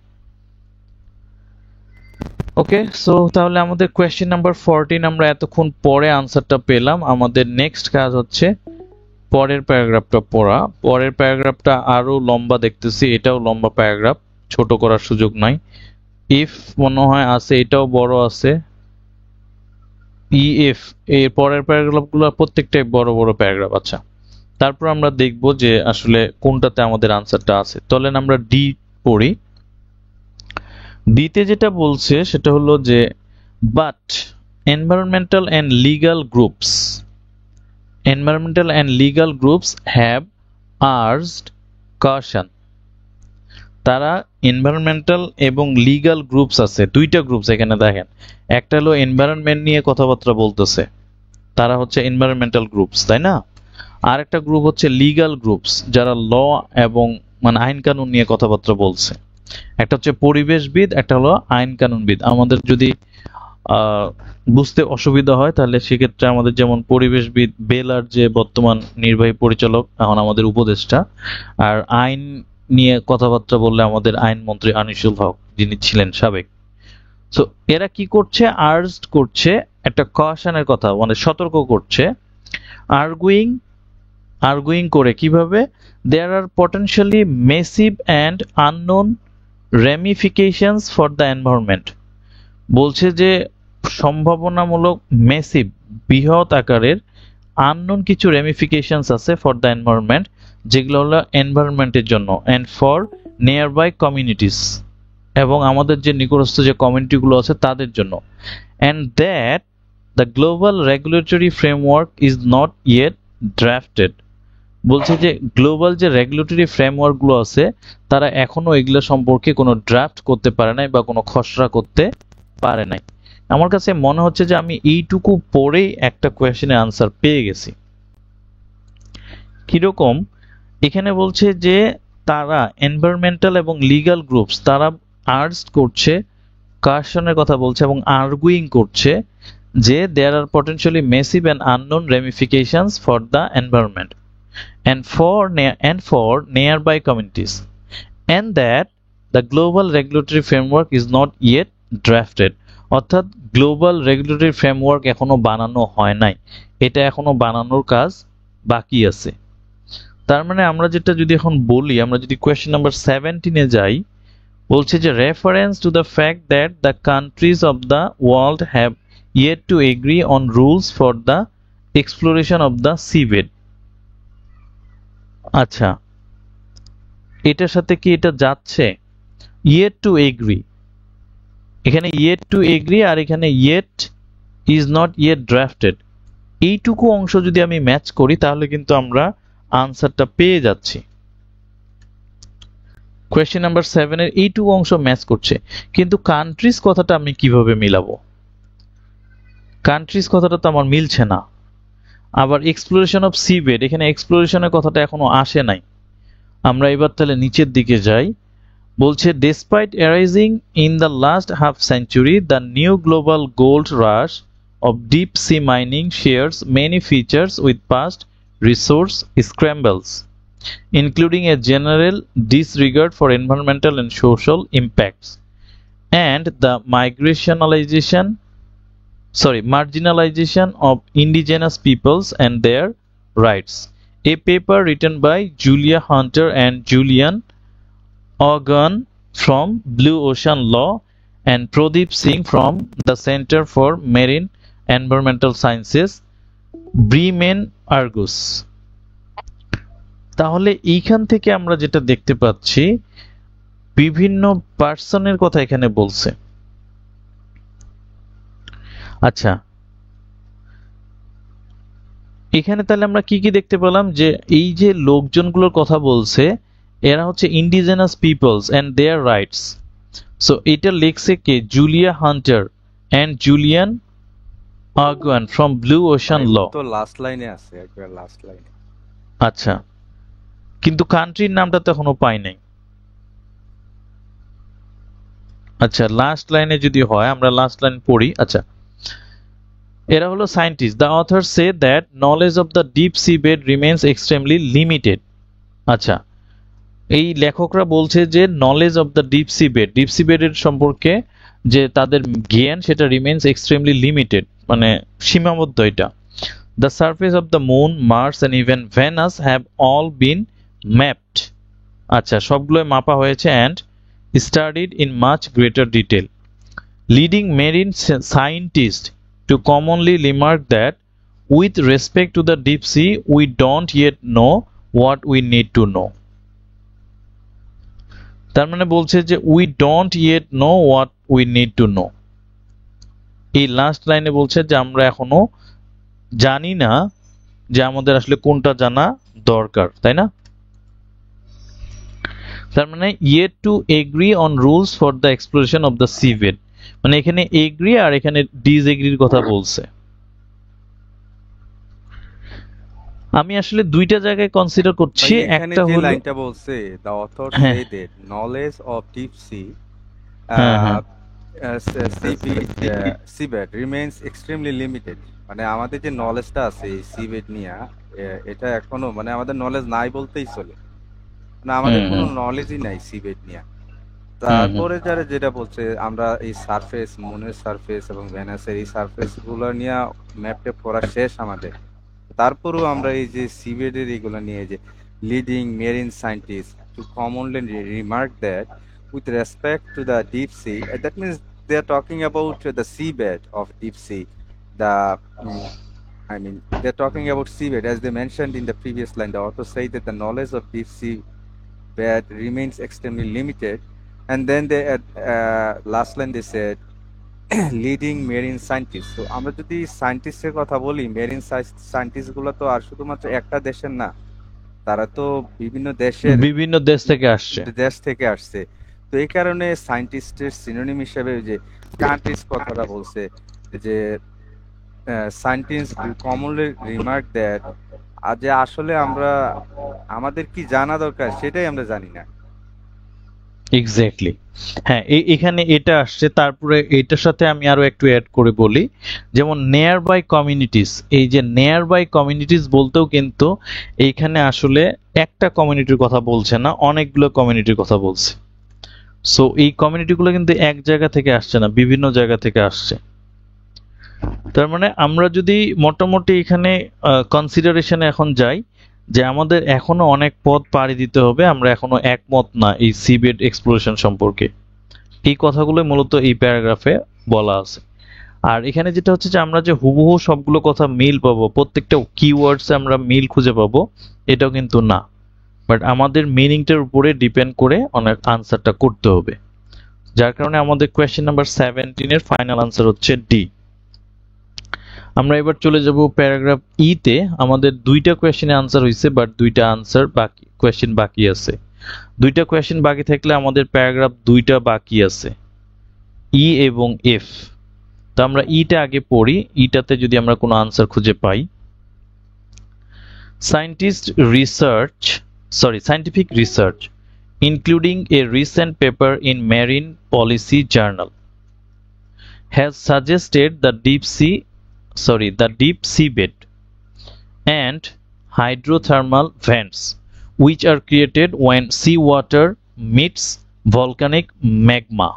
Speaker 1: ওকে, সো তাহলে আমাদের কোয়েশ্চেন নাম্বার 14 আমরা এতক্ষণ পরে আনসারটা পেলাম। আমাদের নেক্সট কাজ হচ্ছে পরের প্যারাগ্রাফটা পড়া। পরের প্যারাগ্রাফটা আরো লম্বা দেখতেছি, এটাও লম্বা প্যারাগ্রাফ, ছোট করার সুযোগ নাই। ইফ মনে হয় আছে, এটাও বড় আছে। ইএফ এর পরের প্যারাগ্রাফগুলো প্রত্যেকটাই বড় বড় প্যারাগ্রাফ। আচ্ছা, তারপর আমরা দেখব যে আসলে কোনটাতে আমাদের আনসারটা আছে। তাহলে আমরা ডি পড়ি। ডিতে যেটা বলছে সেটা হলো যে but environmental and legal groups have urged caution। তারা এনভায়রনমেন্টাল এবং লিগ্যাল গ্রুপস আছে, দুইটা গ্রুপস এখানে দেখেন। একটা হলো এনভায়রনমেন্ট নিয়ে কথাবার্তা বলতেছে, তারা হচ্ছে এনভায়রনমেন্টাল গ্রুপস, তাই না? আর একটা গ্রুপ হচ্ছে লিগ্যাল গ্রুপস, যারা ল এবং মানে আইন কানুন নিয়ে কথাবার্তা বলছে। একটা হচ্ছে পরিবেশবিদ, একটা হলো আইন কানুনবিদ। আমাদের যদি বুঝতে অসুবিধা হয় তাহলে সেক্ষেত্রে আমাদের যেমন পরিবেশবিদ বেলার যে বর্তমান নির্বাহী পরিচালক, এখন আমাদের উপদেষ্টা। আর আইন নিয়ে কথাবার্তা বললে আমাদের আইনমন্ত্রী আনিসুল হক, যিনি ছিলেন সাবেক। সো এরা কি করছে? আর্জড করছে, একটা কশনের কথা মানে সতর্ক করছে। আর্গুইং করে কিভাবে? There are potentially massive and unknown ramifications for the environment. বলছে যে সম্ভাবনামূলক মেসিভ বৃহৎ আকারের আননোন কিছু রেমিফিকেশনস আছে ফর দ্য এনভায়রনমেন্ট, যেগুলো হলো এনভায়রনমেন্টের জন্য, and for nearby communities, এবং আমাদের যে নিকটস্থ যে কমিউনিটিগুলো আছে তাদের জন্য। And that the global regulatory framework is not yet drafted. বলছে যে গ্লোবাল যে রেগুলেটরি ফ্রেমওয়ার্কগুলো আছে তারা এখনো এগুলো সম্পর্কে কোনো ড্রাফট করতে পারে নাই বা কোনো খসড়া করতে পারে নাই। আমার কাছে মনে হচ্ছে যে আমি এইটুকু পড়েই একটা কোয়েশ্চেনের আনসার পেয়ে গেছি। কিরকম? এখানে বলছে যে তারা এনভায়রনমেন্টাল এবং লিগ্যাল গ্রুপস তারা আর্জ করছে, কাশনের কথা বলছে এবং আর্গুইং করছে যে there are potentially massive and unknown ramifications for the environment and for nearby communities, and that the global regulatory framework is not yet drafted। অর্থাৎ গ্লোবাল রেগুলেটরি ফ্রেমওয়ার্ক এখনো বানানো হয় নাই, এটা এখনো বানানোর কাজ বাকি আছে। তার মানে আমরা যেটা যদি এখন বলি, আমরা যদি কোয়েশ্চেন নাম্বার 17 এ যাই, বলছে যে reference to the fact that the countries of the world have yet to agree on rules for the exploration of the seabed। আচ্ছা, এটার সাথে কি এটা যাচ্ছে? yet to agree, এখানে yet to agree আর এখানে yet is not yet drafted, এইটুকু অংশ যদি আমি ম্যাচ করি তাহলে কিন্তু আমরা আনসারটা পেয়ে যাচ্ছি। কোয়েশ্চেন নাম্বার 7 এর এইটুকু অংশ ম্যাচ করছে, কিন্তু কান্ট্রিজ কথাটা আমি কিভাবে মিলাবো? কান্ট্রিজ কথাটা তো আমার মিলছে না। আবার এক্সপ্লোরেশন অফ সিবেড, এখানে এক্সপ্লোরেশনের কথাটা এখনো আসে নাই। আমরা এবার তাহলে নিচের দিকে যাই। বলছে despite arising in the last half century, the new global gold rush of deep sea mining shares many features with past resource scrambles, including a general disregard for environmental and social impacts and the marginalization of indigenous peoples and their rights. A paper written by Julia Hunter and Julian Organ from Blue Ocean Law and Pradeep Singh from the Center for Marine Environmental Sciences, Bremen, Argus. তাহলে এইখান থেকে আমরা যেটা দেখতে পাচ্ছি বিভিন্ন পার্সনের কথা এখানে বলছে। আচ্ছা, এখানে তাহলে আমরা কি কি দেখতে পেলাম যে এই যে লোকজনগুলোর কথা বলছে এরা হচ্ছে indigenous peoples and their rights. So এটা লিখছে কে? Julia Hunter and Julian Aguon from Blue Ocean Law.
Speaker 2: তো লাস্ট লাইনে আছে, একবার লাস্ট লাইনে।
Speaker 1: আচ্ছা, কিন্তু কান্ট্রির নামটা তো এখনো পাই নাই। আচ্ছা, লাস্ট লাইনে যদি হয় আমরা লাস্ট লাইন পড়ি। আচ্ছা, এরা হলো scientist. The author says that knowledge of the deep C bed remains extremely limited. আচ্ছা, এই লেখকরা বলছে যে knowledge of the deep C বেডের সম্পর্কে যে তাদের জ্ঞান সেটা রিমেন্স এক্সট্রিমলি লিমিটেড, মানে সীমাবদ্ধ এটা। The surface of the moon, Mars and even Venus have all been mapped. আচ্ছা, সবগুলো মাপা হয়েছে and studied in much greater detail. Leading marine scientist to commonly remark that with respect to the deep sea we don't yet know what we need to know. তার মানে বলছে যে we don't yet know what we need to know। এই last লাইনে বলছে যে আমরা এখনো জানি না যে আমাদের আসলে কোনটা জানা দরকার, তাই না? তার মানে yet to agree on rules for the exploration of the seabed, মানে এখানে এগ্রি আর এখানে ডিসএগ্রির কথা বলছে। আমি আসলে দুইটা জায়গায় কনসিডার করছি। একটা হলো
Speaker 2: লাইনটা বলছে the author says that knowledge of deep sea seabed remains extremely limited, মানে আমাদের যে নলেজটা আছে এই সিবেড নিয়ে এটা এখনো মানে আমাদের নলেজ নাই বলতেই চলে, মানে আমাদের কোনো নলেজই নাই সিবেড নিয়ে। তারপরে যারা যেটা বলছে আমরা এই সারফেস, মুনের সারফেস এবং ভেনাসের এই সারফেস গুলো নিয়ে ম্যাপ টেপ করা শেষ আমাদের, তারপরেও আমরা এই যে সিবেডের এইগুলো নিয়ে যে leading marine scientist to commonly remark that with respect to the deep sea, that means they are talking about the seabed of deep sea. They're talking about seabed as they mentioned in the previous line. The author say that the knowledge of deep sea bed remains extremely limited. And then they last line they said leading marine scientists. So আমরা যদি সায়েন্টিস্টের কথা বলি, marine scientist গুলো তো আর শুধুমাত্র একটা দেশের না, তারা তো বিভিন্ন দেশ থেকে আসছে। তো এই কারণে সায়েন্টিস্টের সিনোনিম হিসেবে যে কান্ট্রিজ কথাটা বলছে যে সায়েন্টিস্ট কমনলি রিমার্ক দ্যাট যে আসলে আমরা আমাদের কি জানা দরকার সেটাই আমরা জানি না।
Speaker 1: এক্স্যাক্টলি, হ্যাঁ, এখানে এটা আসছে। তারপরে এটার সাথে আমি আরো একটু অ্যাড করে বলি, যেমন নিয়ার বাই কমিউনিটিস। এই যে নিয়ার বাই কমিউনিটিস বলতেও কিন্তু এইখানে আসলে একটা কমিউনিটির কথা বলছে না, অনেকগুলো কমিউনিটির কথা বলছে। সো এই কমিউনিটিগুলো কিন্তু এক জায়গা থেকে আসছে না, বিভিন্ন জায়গা থেকে আসছে। তার মানে আমরা যদি মোটামুটি এখানে কনসিডারেশনে এখন যাই যে আমাদের এখনো অনেক পথ পাড়ি দিতে হবে, আমরা এখনো একমত না এই সিবেড এক্সপ্লোরেশন সম্পর্কে। এই কথাগুলো মূলত এই প্যারাগ্রাফে বলা আছে। আর এখানে যেটা হচ্ছে যে আমরা যে হুবহু সবগুলো কথা মিল পাবো, প্রত্যেকটা কিওয়ার্ডসে আমরা মিল খুঁজে পাবো, এটাও কিন্তু না। বাট আমাদের মিনিংটার উপরে ডিপেন্ড করে অনেক আনসারটা করতে হবে, যার কারণে আমাদের কোয়েশ্চেন নাম্বার 17 এর ফাইনাল আনসার হচ্ছে ডি। আমরা এবার চলে যাব প্যারাগ্রাফ ই তে। আমাদের দুইটা কোয়েশ্চেনে আনসার হয়েছে, বাট দুইটা আনসার বাকি, কোয়েশ্চেন বাকি আছে। দুইটা কোয়েশ্চেন বাকি থাকলে আমাদের প্যারাগ্রাফ দুইটা বাকি আছে, ই এবং এফ। তো আমরা ইটা আগে পড়ি, ইটাতে যদি আমরা কোনো আনসার খুঁজে পাই। scientific research including a recent paper in Marine Policy Journal, has suggested the deep seabed and hydrothermal vents, which are created when seawater meets volcanic magma,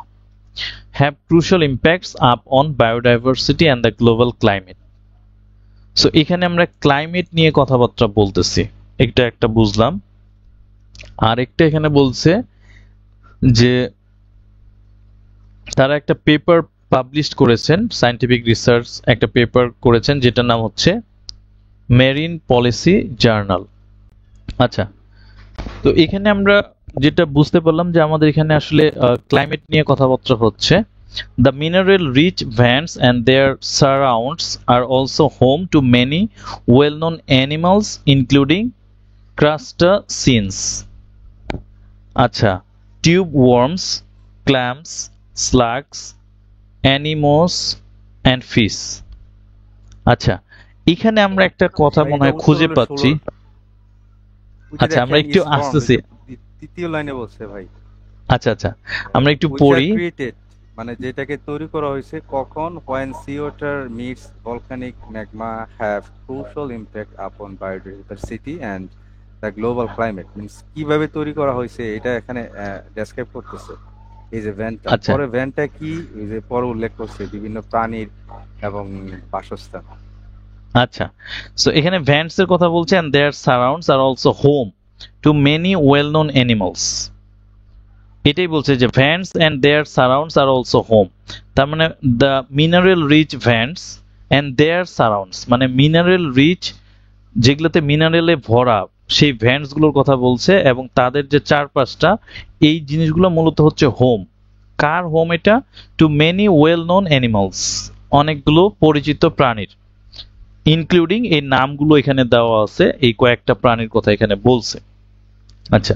Speaker 1: have crucial impacts upon biodiversity and the global climate. So এখানে আমরা climate নিয়ে কথাবার্তা বলতেছি, এটা একটা বুঝলাম। আর একটা এখানে বলছে যে তারা একটা পেপার পাবলিশ করেছেন, সায়েন্টিফিক রিসার্চ একটা পেপার করেছেন যেটার নাম হচ্ছে মেরিন পলিসি জার্নাল। আচ্ছা, তো এখানে আমরা যেটা বুঝতে পারলাম যে আমাদের এখানে আসলে ক্লাইমেট নিয়ে কথাবার্তা হচ্ছে। The mineral rich vents and their surrounds are also home to many well-known animals including crustaceans, আচ্ছা, tube worms, clams, slugs, anemones and fish। আচ্ছা, এখানে আমরা একটা কথা মনে হয় খুঁজে পাচ্ছি। আচ্ছা, আমরা একটু আসতেছি,
Speaker 2: তৃতীয় লাইনে বলছে ভাই।
Speaker 1: আচ্ছা আচ্ছা, আমরা একটু পড়ি।
Speaker 2: মানে যেটাকে তৈরি করা হয়েছে কখন, when seawater meets volcanic magma have crucial impact upon biodiversity and the global climate, means কিভাবে তৈরি করা হয়েছে এটা এখানে ডেসক্রাইব করতেছে। এই যে ভেন্টটা, পরে ভেন্টটা কি এই যে পরে উল্লেখ করছে বিভিন্ন প্রাণীর এবং বাসস্থান।
Speaker 1: আচ্ছা, সো এখানে ভেন্টস এর কথা বলছে and their surrounds are also home to many well known animals। এটাই বলছে যে vents and their surrounds are also home, তার মানে the mineral rich vents and their surrounds মানে মিনারেল রিচ, যেগুলোতে মিনারেলে ভরা সেই ভেন্টস গুলোর কথা বলছে, এবং তাদের যে চারপাশটা এই জিনিসগুলো মূলত হচ্ছে হোম। কার হোম এটা? To many well known animals, অনেকগুলো পরিচিত প্রাণীর, ইনক্লুডিং এই নামগুলো এখানে দেওয়া আছে, এই কয়েকটা প্রাণীর কথা এখানে বলছে। আচ্ছা,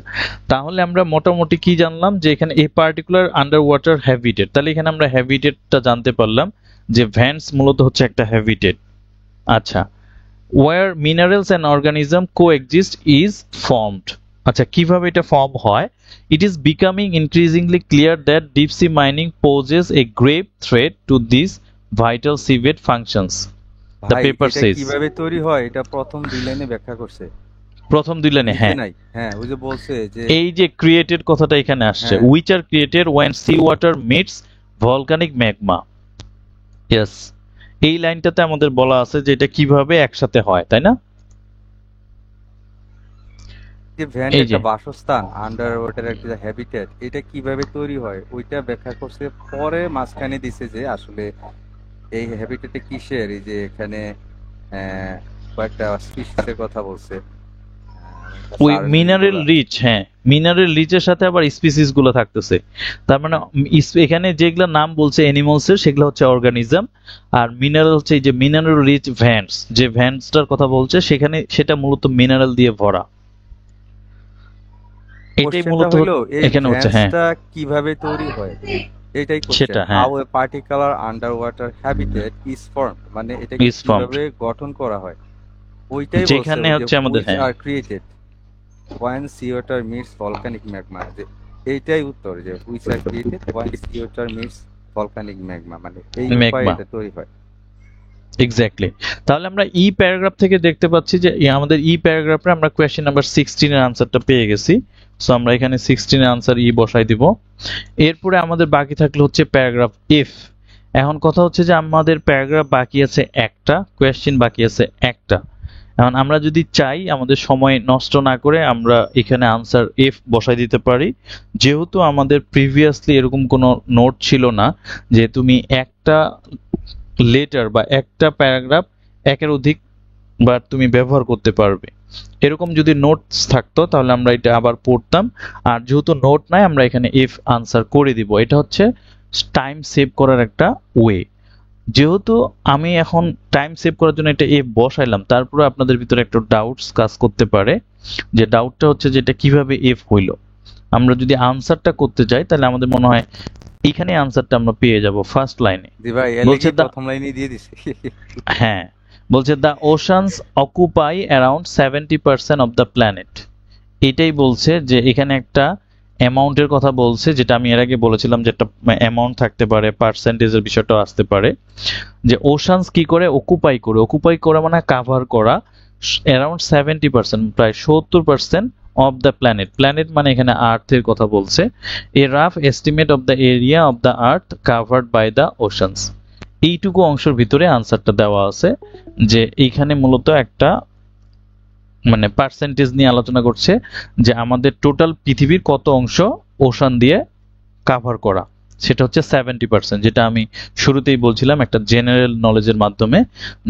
Speaker 1: তাহলে আমরা মোটামুটি কি জানলাম যে এখানে এই পার্টিকুলার আন্ডার ওয়াটার হ্যাবিটেট, তাহলে এখানে আমরা হ্যাবিটেটটা জানতে পারলাম যে ভেন্টস মূলত হচ্ছে একটা হ্যাবিটেট। আচ্ছা, where minerals and organism coexist is formed। আচ্ছা, কিভাবে এটা ফর্ম হয়? It is becoming increasingly clear that deep sea mining poses a grave threat to these vital seabed functions, the paper says।
Speaker 2: কিভাবে তৈরি হয় এটা প্রথম দুই লাইনে ব্যাখ্যা করছে।
Speaker 1: প্রথম দুই লাইনে, হ্যাঁ
Speaker 2: হ্যাঁ, ওই যে বলছে যে
Speaker 1: এই যে ক্রিয়েটেড কথাটা এখানে আসছে, which are created when seawater meets volcanic magma। yes, এই লাইনটাতে আমাদের বলা আছে যে এটা কিভাবে একসাথে হয়, তাই না?
Speaker 2: যে ভেন্ট একটা বাসস্থান, আন্ডার ওয়াটার একটা হ্যাবিটেট, এটা কিভাবে তৈরি হয় ওইটা ব্যাখ্যা করছে। পরে মাঝখানে দিছে যে আসলে এই হ্যাবিটেটে কিসের, এই যে এখানে কয়েকটা স্পিসিসের কথা বলছে,
Speaker 1: ওই মিনারেল রিচ। হ্যাঁ, মিনারেল রিচের সাথে আবার স্পিসিস গুলো থাকতেছে, তার মানে এখানে যেগুলো নাম বলছে অ্যানিমালস এর, সেগুলো হচ্ছে অর্গানিজম, আর মিনারেল হচ্ছে এই যে মিনারেল রিচ ভেন্টস, যে ভেন্টসটার কথা বলছে সেখানে সেটা মূলত মিনারেল দিয়ে ভরা। এটাই মূলত এখানে হচ্ছে। হ্যাঁ,
Speaker 2: কিভাবে তৈরি হয় এটাই question. How a particular underwater habitat is formed, মানে এটা কিভাবে গঠন করা হয় ওইটাই বলছে।
Speaker 1: যেখানে হচ্ছে আমাদের
Speaker 2: আর created when seawater meets volcanic magma, যে এইটাই উত্তর, যে which are created when seawater meets volcanic magma, মানে এই উপায়ে এটা তৈরি হয়।
Speaker 1: এক্স্যাক্টলি। তাহলে আমরা ই প্যারাগ্রাফ থেকে দেখতে পাচ্ছি যে আমাদের ই প্যারাগ্রাফে আমরা কোয়েশ্চেন নাম্বার 16 এর আনসারটা পেয়ে গেছি। সো আমরা এখানে 16 এর আনসার ই বসাই দিব। এরপরে আমাদের বাকি থাকলো হচ্ছে প্যারাগ্রাফ এফ। এখন কথা হচ্ছে যে আমাদের প্যারাগ্রাফ বাকি আছে একটা, কোয়েশ্চেন বাকি আছে একটা। এখন আমরা যদি চাই আমাদের সময় নষ্ট না করে আমরা এখানে আনসার এফ বসাই দিতে পারি, যেহেতু আমাদের প্রিভিয়াসলি এরকম কোনো নোট ছিল না যে তুমি একটা লেটার বা একটা প্যারাগ্রাফ একের অধিক বার তুমি ব্যবহার করতে পারবে। এরকম যদি নোটস থাকতো তাহলে আমরা এটা আবার পড়তাম, আর যেহেতু নোট নাই আমরা এখানে এফ আনসার করে দিব। এটা হচ্ছে টাইম সেভ করার একটা ওয়ে। যেহেতু আমি এখন টাইম সেভ করার জন্য এটা এফ বসাইলাম, তারপরে আপনাদের ভিতরে একটা ডাউটস কাজ করতে পারে, যে ডাউটটা হচ্ছে যে এটা কিভাবে এফ হইলো। আমরা যদি আনসারটা করতে যাই তাহলে আমাদের মনে হয় এখানে আনসারটা আমরা পেয়ে যাব ফার্স্ট লাইনে।
Speaker 2: বলছে প্রথম লাইনে দিয়ে দিছে।
Speaker 1: হ্যাঁ, বলছে the oceans occupy around 70% of the planet. এটাই বলছে যে এখানে একটা অ্যামাউন্টের কথা বলছে, যেটা আমি এর আগে বলেছিলাম যে একটা অ্যামাউন্ট থাকতে পারে, পার্সেন্টেজের বিষয়টাও আসতে পারে। যে ওশানস কি করে অকুপাই করে মানে কাভার করা অ্যারাউন্ড 70%, প্রায় 70% অফ দ্য প্ল্যানেট মানে এখানে আর্থের কথা বলছে। A rough estimate of the area of the earth covered by the oceans. এইটুকু অংশের ভিতরে আনসারটা দেওয়া আছে, যে এইখানে মূলত একটা মানে পার্সেন্টেজ নিয়ে আলোচনা করছে যে আমাদের টোটাল পৃথিবীর কত অংশ ওশান দিয়ে কাভার করা, সেটা হচ্ছে 70%, যেটা আমি শুরুতেই বলছিলাম একটা জেনারেল নলেজের মাধ্যমে,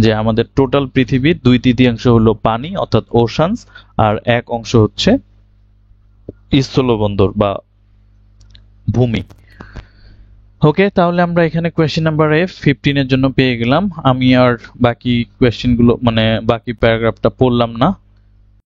Speaker 1: যে আমাদের টোটাল পৃথিবীর 2/3 হলো পানি অর্থাৎ ওশানস, আর 1 অংশ হচ্ছে স্থলবন্দর বা ভূমি। ওকে, তাহলে আমরা এখানে কোয়েশ্চেন নাম্বার F15 এর জন্য পেয়ে গেলাম। আমি আর বাকি কোয়েশ্চেনগুলো মানে বাকি প্যারাগ্রাফটা পড়লাম না,